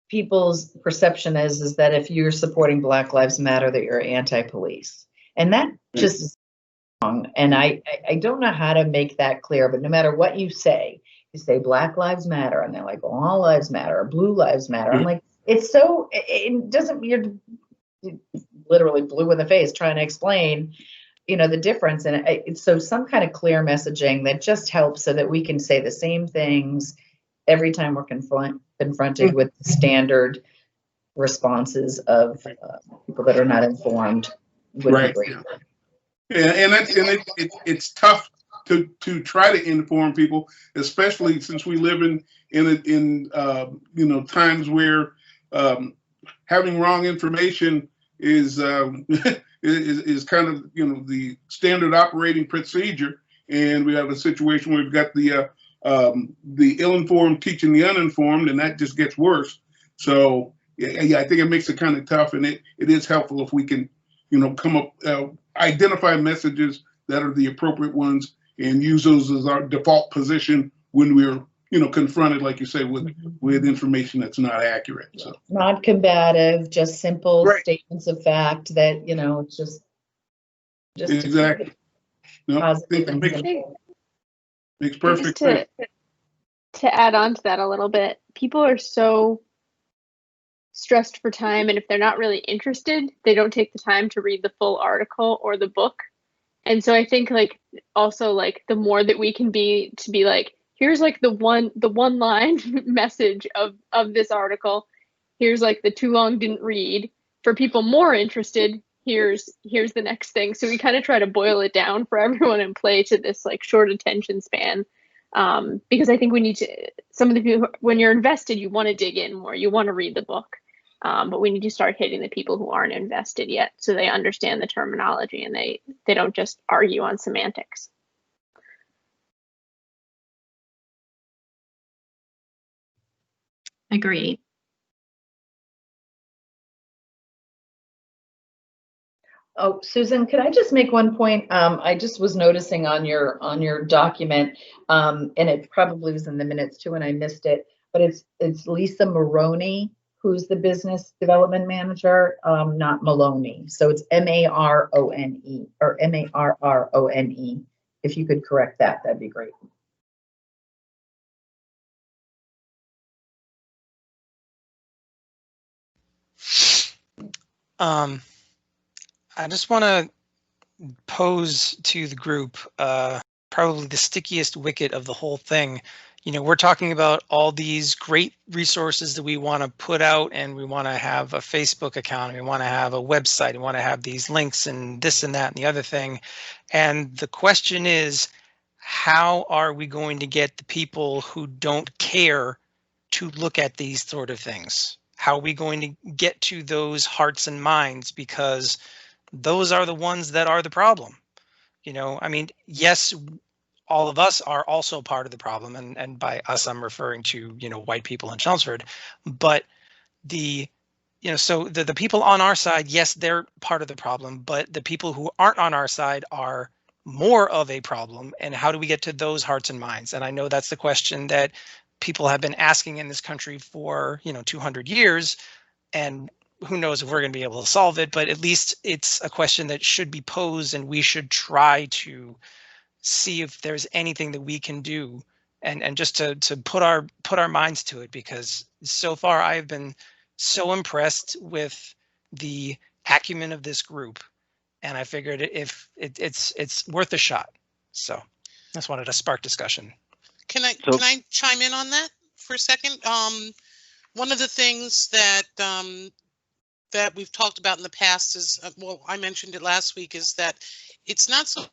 people's perception is that if you're supporting Black Lives Matter, that you're anti-police, and that just is wrong. And I don't know how to make that clear, but no matter what you say Black Lives Matter, and they're like, well, all lives matter, or blue lives matter. I'm like, it's so, it doesn't, you're literally blue in the face trying to explain, you know, the difference. And it's so some kind of clear messaging that just helps so that we can say the same things every time we're confronted with the standard responses of people that are not informed. Right. Yeah, and it's tough to try to inform people, especially since we live in you know, times where having wrong information is is kind of, you know, the standard operating procedure, and we have a situation where we've got the ill-informed teaching the uninformed, and that just gets worse. So yeah, I think it makes it kind of tough, and it is helpful if we can, you know, come up, identify messages that are the appropriate ones and use those as our default position when we're, you know, confronted, like you say, with information that's not accurate. So not combative, just simple statements of fact that, you know, it's just exactly. No, I think it makes perfect sense. To add on to that a little bit, people are so stressed for time, and if they're not really interested, they don't take the time to read the full article or the book. And so I think, like, also, like, the more that we can be to be like, here's like the one line message of this article, here's like the too long didn't read. For people more interested, here's the next thing. So we kind of try to boil it down for everyone and play to this like short attention span. Because I think we need to, some of the people, when you're invested, you want to dig in more, you want to read the book. But we need to start hitting the people who aren't invested yet, so they understand the terminology and they don't just argue on semantics. Agreed. Oh, Susan, could I just make one point? I just was noticing on your document, and it probably was in the minutes too, and I missed it. But it's Lisa Maroney who's the business development manager, not Maloney. So it's Marone or Marrone. If you could correct that, that'd be great. I just want to pose to the group probably the stickiest wicket of the whole thing. You know, we're talking about all these great resources that we want to put out, and we want to have a Facebook account, and we want to have a website, and we want to have these links and this and that and the other thing. And the question is, how are we going to get the people who don't care to look at these sort of things? How are we going to get to those hearts and minds? Because those are the ones that are the problem. You know, I mean, yes, all of us are also part of the problem. And by us, I'm referring to, you know, white people in Chelmsford. But the, you know, so the people on our side, yes, they're part of the problem. But the people who aren't on our side are more of a problem. And how do we get to those hearts and minds? And I know that's the question that people have been asking in this country for, you know, 200 years. And who knows if we're going to be able to solve it, but at least it's a question that should be posed, and we should try to see if there's anything that we can do, and just to put our minds to it, because so far I've been so impressed with the acumen of this group, and I figured if it's worth a shot. So I just wanted to spark discussion. Can I chime in on that for a second? One of the things that that we've talked about in the past is, well, I mentioned it last week, is that it's not so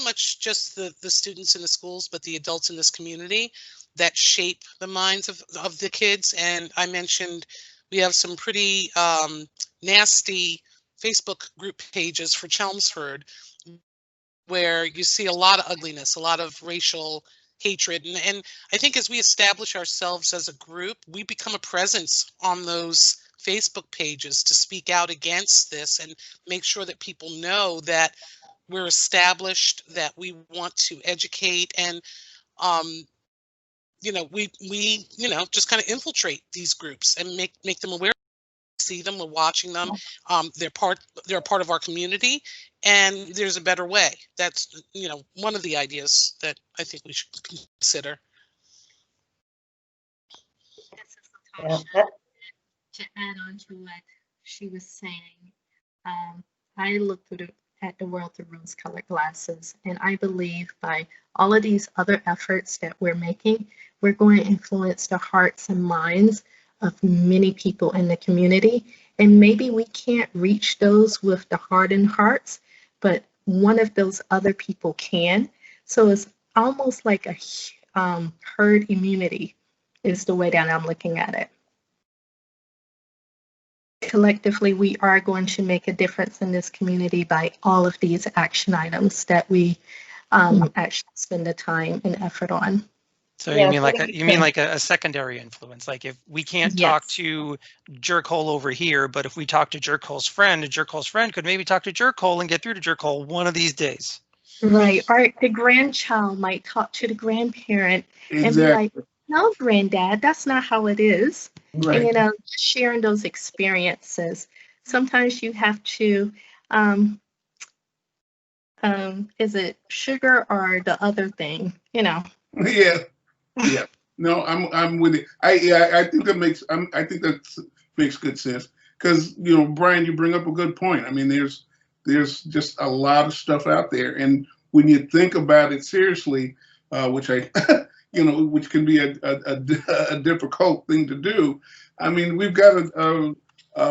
much just the students in the schools, but the adults in this community that shape the minds of the kids. And I mentioned we have some pretty nasty Facebook group pages for Chelmsford where you see a lot of ugliness, a lot of racial hatred. And I think as we establish ourselves as a group, we become a presence on those Facebook pages to speak out against this and make sure that people know that we're established, that we want to educate, and you know, we you know, just kind of infiltrate these groups and make them aware. See them, we're watching them. They're a part of our community, and there's a better way. That's, you know, one of the ideas that I think we should consider. Yeah. To add on to what she was saying, I looked at the world through rose-colored glasses, and I believe by all of these other efforts that we're making, we're going to influence the hearts and minds of many people in the community. And maybe we can't reach those with the hardened hearts, but one of those other people can. So it's almost like a herd immunity is the way that I'm looking at it. Collectively, we are going to make a difference in this community by all of these action items that we actually spend the time and effort on. So you mean like a secondary influence? Like if we can't talk to Jerkhole over here, but if we talk to Jerkhole's friend could maybe talk to Jerkhole and get through to Jerkhole one of these days. Right. Or the grandchild might talk to the grandparent and be like, "No, granddad, that's not how it is." Right. And, you know, sharing those experiences. Sometimes you have to, is it sugar or the other thing? You know. Yeah. Yeah. No, I'm with it. I think that makes good sense, because, you know, Brian, you bring up a good point. I mean, there's just a lot of stuff out there, and when you think about it seriously, which which can be a difficult thing to do. I mean, we've got a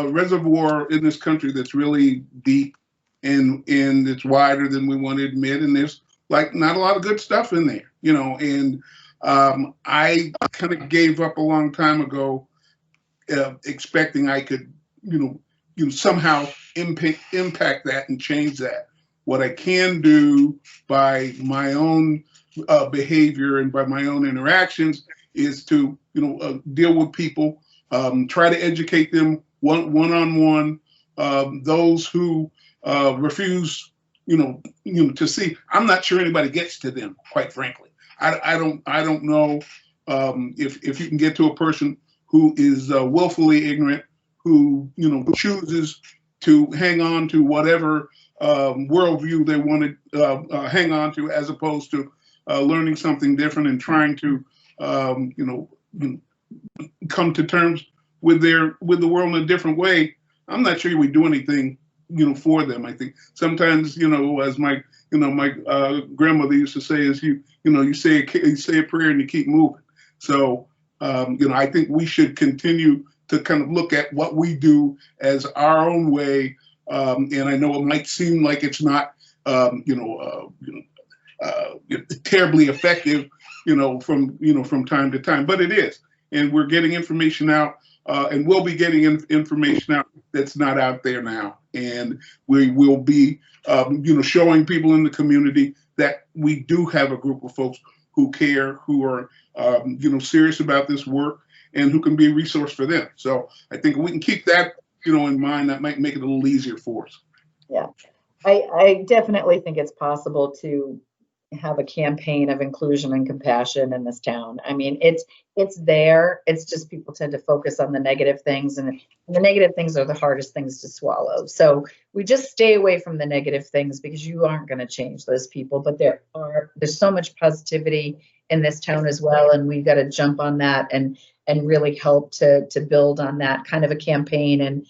reservoir in this country that's really deep and it's wider than we want to admit, and there's like not a lot of good stuff in there, you know. And I kind of gave up a long time ago, expecting I could, you know, somehow impact that and change that. What I can do by my own behavior and by my own interactions is to, you know, deal with people, try to educate them one-on-one. Those who refuse, you know, to see, I'm not sure anybody gets to them, quite frankly. I don't know if you can get to a person who is willfully ignorant, who chooses to hang on to whatever worldview they want to hang on to, as opposed to learning something different and trying to come to terms with the world in a different way. I'm not sure we do anything for them. I think sometimes as my my grandmother used to say, is you say a prayer and you keep moving. So I think we should continue to kind of look at what we do as our own way. And I know it might seem like it's not terribly effective from time to time, but it is. And we're getting information out, and we'll be getting information out that's not out there now. And we will be, showing people in the community that we do have a group of folks who care, who are, serious about this work, and who can be a resource for them. So I think we can keep that, in mind. That might make it a little easier for us. Yeah, I definitely think it's possible to have a campaign of inclusion and compassion in this town. I mean, it's there. It's just people tend to focus on the negative things, and the negative things are the hardest things to swallow. So we just stay away from the negative things, because you aren't going to change those people. But there's so much positivity in this town as well, and we've got to jump on that and really help to build on that kind of a campaign. And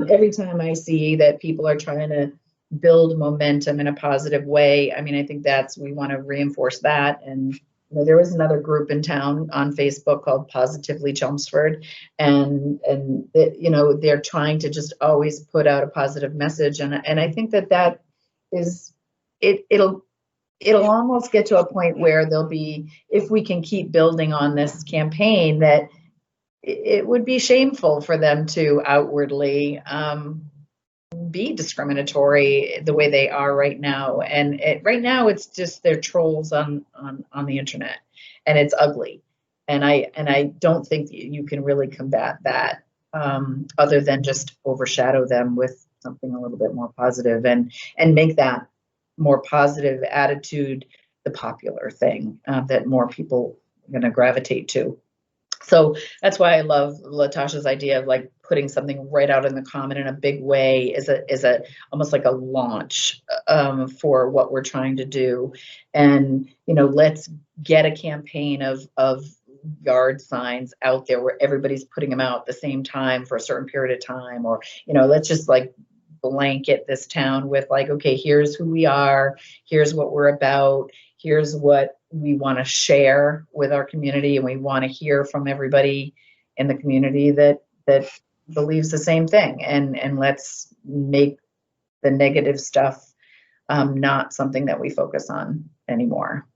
every time I see that people are trying to build momentum in a positive way, I mean, I think we want to reinforce that. And there was another group in town on Facebook called Positively Chelmsford, and they're trying to just always put out a positive message. And I think that is it'll almost get to a point where there'll be, if we can keep building on this campaign, that it would be shameful for them to outwardly be discriminatory the way they are right now. And right now it's just they're trolls on the internet, and it's ugly. And I don't think you can really combat that other than just overshadow them with something a little bit more positive, and make that more positive attitude the popular thing that more people are going to gravitate to. So that's why I love Latasha's idea of like putting something right out in the common in a big way, is a almost like a launch for what we're trying to do. And let's get a campaign of yard signs out there where everybody's putting them out at the same time for a certain period of time, or let's just like blanket this town with like, okay, here's who we are, here's what we're about, here's what we want to share with our community, and we want to hear from everybody in the community that believes the same thing, and let's make the negative stuff not something that we focus on anymore.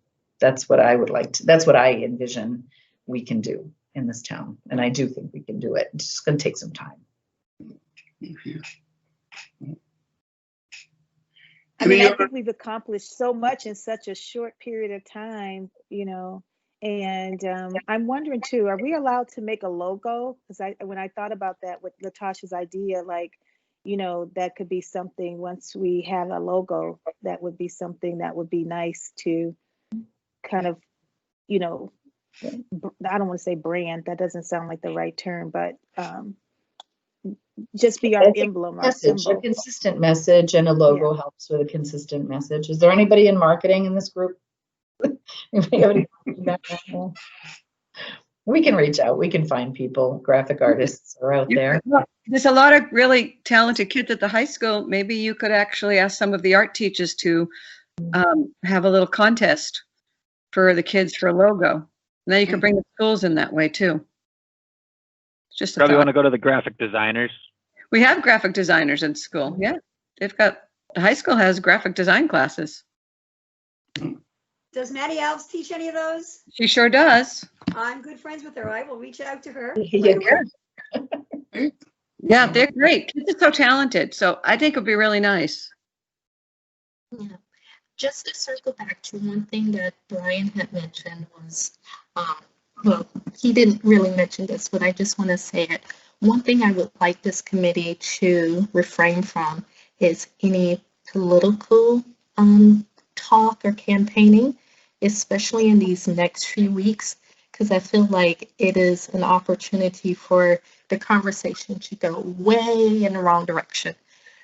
That's what I would like to, that's what I envision we can do in this town, and I do think we can do it. It's just going to take some time. I mean, I think we've accomplished so much in such a short period of time, and I'm wondering too, are we allowed to make a logo? Because when I thought about that with Latasha's idea, like, that could be something, once we have a logo, that would be something that would be nice to kind of, I don't want to say brand, that doesn't sound like the right term, but just be our emblem, our symbol. A consistent message, and a logo helps with a consistent message. Is there anybody in marketing in this group? We can reach out. We can find people. Graphic artists are out there. There's a lot of really talented kids at the high school. Maybe you could actually ask some of the art teachers to have a little contest for the kids for a logo. Now you can bring the schools in that way too. Just probably want to go to the graphic designers. We have graphic designers in school. Yeah, the high school has graphic design classes. Does Maddie Alves teach any of those? She sure does. I'm good friends with her. I will reach out to her. Yeah, they're great. Kids are so talented. So I think it would be really nice. Yeah. Just to circle back to one thing that Brian had mentioned was, well, he didn't really mention this, but I just want to say it. One thing I would like this committee to refrain from is any political talk or campaigning, especially in these next few weeks, because I feel like it is an opportunity for the conversation to go way in the wrong direction.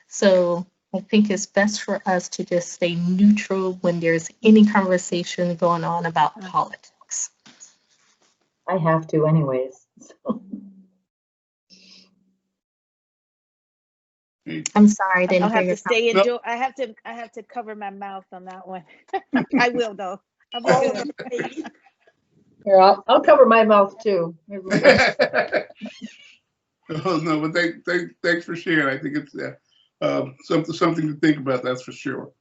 So I think it's best for us to just stay neutral when there's any conversation going on about politics. I have to anyways. So. I'm sorry, I didn't I'll hear have your to stay No. indoor. I have to cover my mouth on that one. I will though. I'll be good. Here, I'll cover my mouth too. Oh, no, but thanks for sharing. I think it's something to think about. That's for sure.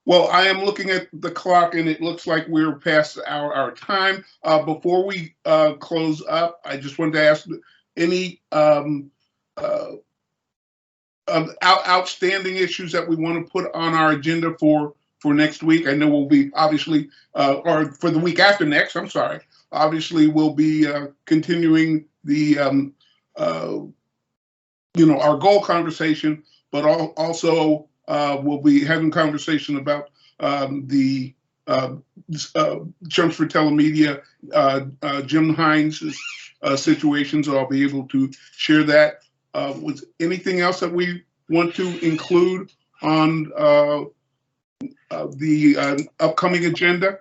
Well, I am looking at the clock, and it looks like we're past our time. Before we close up, I just wanted to ask any outstanding issues that we want to put on our agenda for next week. I know we'll be obviously, or for the week after next. I'm sorry. Obviously, we'll be continuing the our goal conversation, but also we'll be having conversation about the Chelmsford Telemedia, Jim Hines' situation, so I'll be able to share that. Was anything else that we want to include on the upcoming agenda?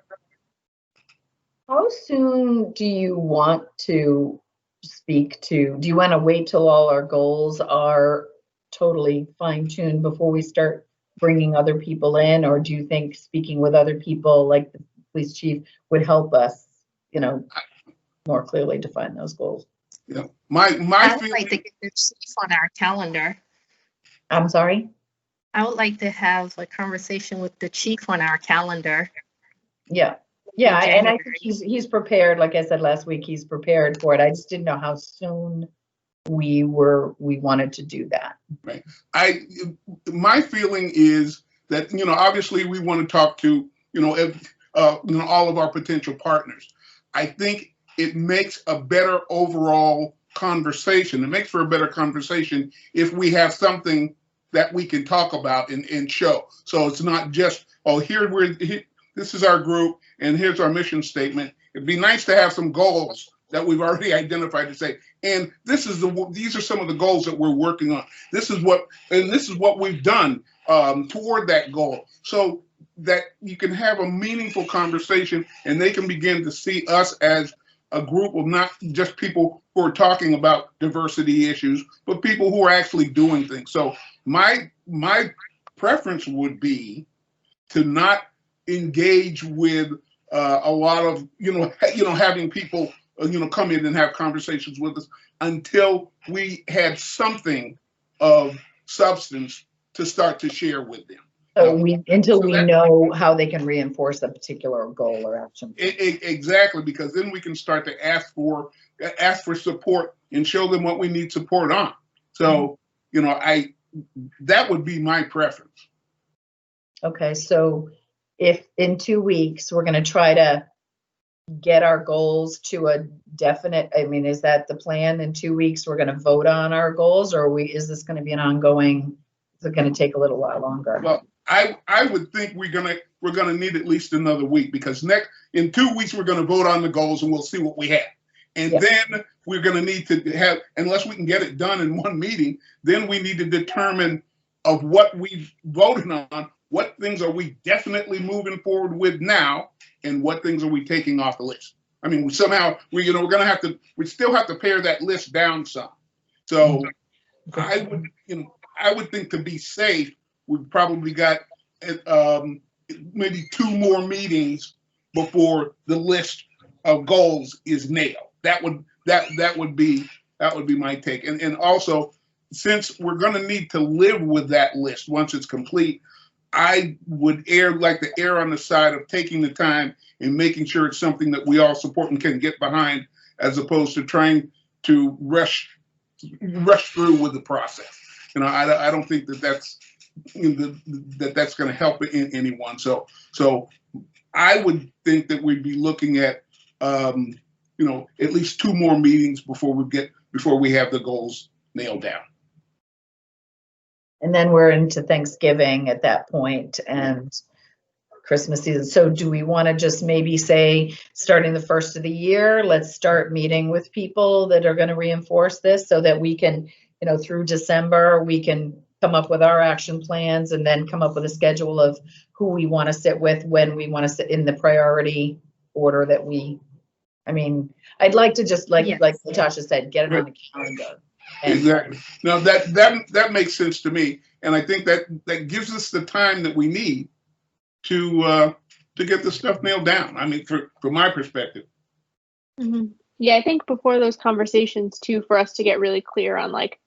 How soon do you want to speak to? Do you want to wait till all our goals are totally fine-tuned before we start bringing other people in, or do you think speaking with other people like the police chief would help us, more clearly define those goals? Yeah, my I would feeling. like to get the chief on our calendar. I'm sorry? I would like to have a conversation with the chief on our calendar. Yeah. Yeah, and I think he's prepared. Like I said last week, he's prepared for it. I just didn't know how soon we wanted to do that. Right. My feeling is that obviously we want to talk to all of our potential partners. I think it makes a better overall conversation. It makes for a better conversation if we have something that we can talk about and show. So it's not just, this is our group and here's our mission statement. It'd be nice to have some goals that we've already identified to say, and these are some of the goals that we're working on. This is what we've done toward that goal, so that you can have a meaningful conversation and they can begin to see us as a group of not just people who are talking about diversity issues, but people who are actually doing things. So my preference would be to not engage with a lot of having people come in and have conversations with us until we had something of substance to start to share with them. So until we know how they can reinforce a particular goal or action. Exactly, because then we can start to ask for support and show them what we need support on. So that would be my preference. Okay, so if in 2 weeks we're going to try to get our goals to a definite, is that the plan? In 2 weeks we're going to vote on our goals, or is this going to be an ongoing? Is it going to take a little while longer? Well, I would think we're gonna need at least another week, because in 2 weeks we're gonna vote on the goals and we'll see what we have, and then we're gonna need to have, unless we can get it done in one meeting, then we need to determine of what we've voted on, what things are we definitely moving forward with now, and what things are we taking off the list. Somehow we still have to pare that list down some. So I would think, to be safe, we've probably got maybe 2 more meetings before the list of goals is nailed. That would be my take. And also, since we're going to need to live with that list once it's complete, I would like to err on the side of taking the time and making sure it's something that we all support and can get behind, as opposed to trying to rush through with the process. I don't think that's going to help anyone. So I would think that we'd be looking at at least 2 more meetings before we have the goals nailed down. And then we're into Thanksgiving at that point, and Christmas season. So do we want to just maybe say, starting the first of the year, let's start meeting with people that are going to reinforce this so that we can, you know, through December, we can come up with our action plans and then come up with a schedule of who we want to sit with, when we want to sit in the priority order that we, I mean, I'd like to just like Natasha said, get it on the calendar. Exactly. Now that makes sense to me, and I think that gives us the time that we need to get the stuff nailed down. I mean, from my perspective. Mm-hmm. Yeah, I think before those conversations too, for us to get really clear on like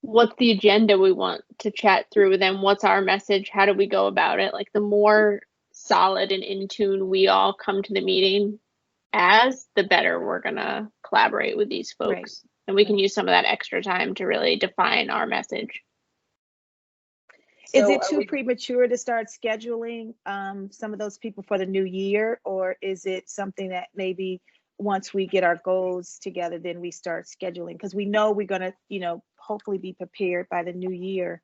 what's the agenda we want to chat through, then what's our message, how do we go about it? Like the more solid and in tune we all come to the meeting as, the better we're gonna collaborate with these folks. Right. And we can use some of that extra time to really define our message. Is it too premature to start scheduling some of those people for the new year? Or is it something that maybe once we get our goals together, then we start scheduling? Because we know we're going to, you know, hopefully be prepared by the new year.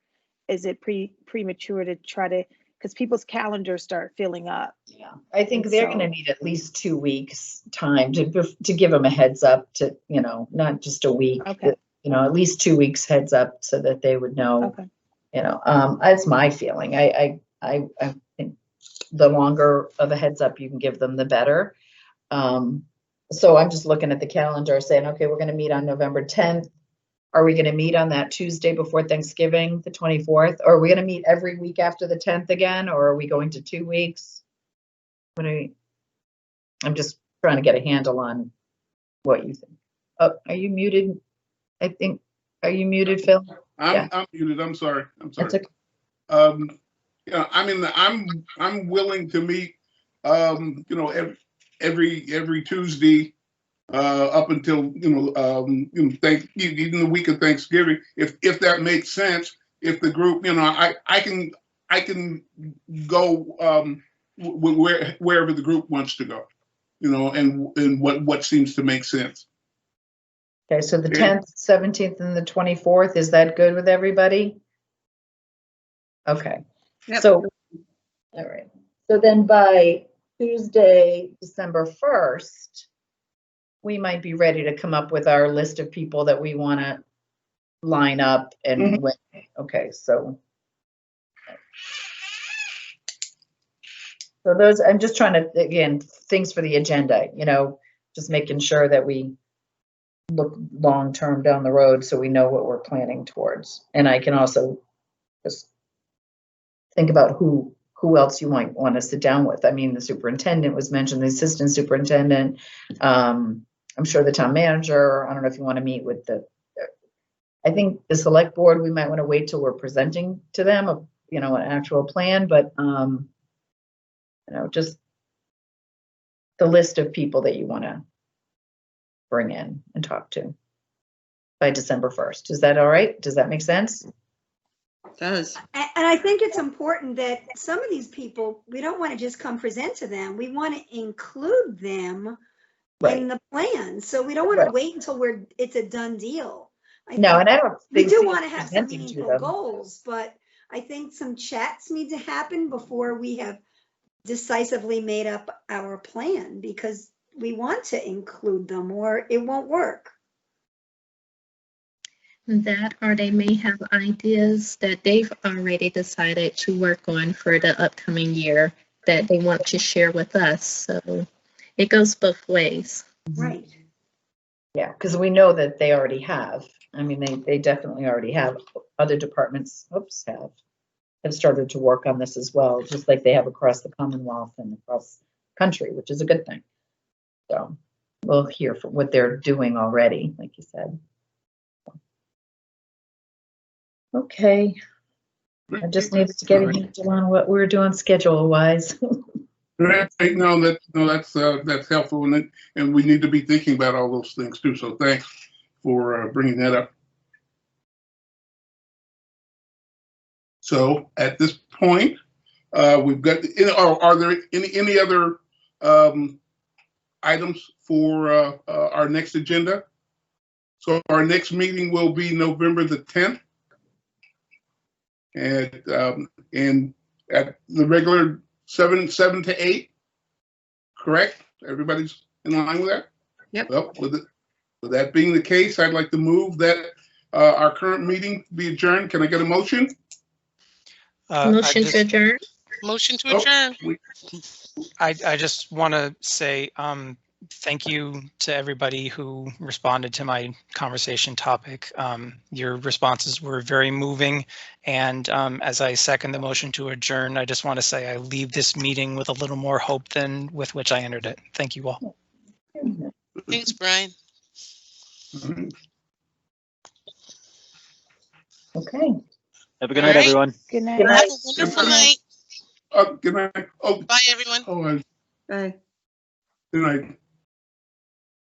Is it premature to try to, because people's calendars start filling up? Yeah, I think they're going to need at least 2 weeks time to give them a heads up, to, you know, not just a week, okay. You know, at least 2 weeks heads up so that they would know. Okay. You know, that's my feeling. I think the longer of a heads up you can give them, the better. So I'm just looking at the calendar saying, okay, we're going to meet on November 10th. Are we going to meet on that Tuesday before Thanksgiving, the 24th? Or are we going to meet every week after the 10th again? Or are we going to 2 weeks? I'm just trying to get a handle on what you think. Oh, are you muted? I think, are you muted, Phil? I'm muted. I'm sorry. That's okay. Yeah, I mean, I'm willing to meet, you know, every Tuesday up until even the week of Thanksgiving, if that makes sense. If the group, you know, I can go wherever the group wants to go, you know, and what seems to make sense. Okay, so the 10th, 17th, and the 24th, is that good with everybody? Okay. Yep. So, all right. So then by Tuesday, December 1st, we might be ready to come up with our list of people that we want to line up and when. Okay, so those, I'm just trying to, again, things for the agenda, you know, just making sure that we look long-term down the road so we know what we're planning towards. And I can also just think about who else you might want to sit down with. I mean, the superintendent was mentioned, the assistant superintendent, I'm sure the town manager. I don't know if you want to meet with I think the select board, we might want to wait till we're presenting to them you know, an actual plan, but you know, just the list of people that you want to bring in and talk to by December 1st. Is that all right? Does that make sense? It does. And I think it's important that some of these people, we don't want to just come present to them. We want to include them in the plan. So we don't want to wait until it's a done deal. And I don't think we do want to have some meaningful goals, but I think some chats need to happen before we have decisively made up our plan, because we want to include them or it won't work. That, or they may have ideas that they've already decided to work on for the upcoming year that they want to share with us. So it goes both ways. Right. Yeah, because we know that they already have. I mean, they definitely already have. Other departments, have started to work on this as well, just like they have across the Commonwealth and across the country, which is a good thing. So we'll hear from what they're doing already, like you said. Okay. I just needed to get a handle on what we're doing schedule-wise. Right. No, that's helpful, and we need to be thinking about all those things too. So thanks for bringing that up. So at this point, we've got. Are there any other items for our next agenda? So our next meeting will be November the 10th, and at the regular 7 to 8. Correct? Everybody's in line with that? Yep. Well, with that being the case, I'd like to move that our current meeting be adjourned. Can I get a motion? Motion to adjourn. Motion to Oh, adjourn. I just want to say thank you to everybody who responded to my conversation topic. Your responses were very moving, and as I second the motion to adjourn, I just want to say I leave this meeting with a little more hope than with which I entered it. Thank you all. Thanks, Brian. Okay. Have a good All night, right. everyone. Good night. Good night. Have a wonderful night. Good night. Oh, Bye, everyone. oh, Bye. good night.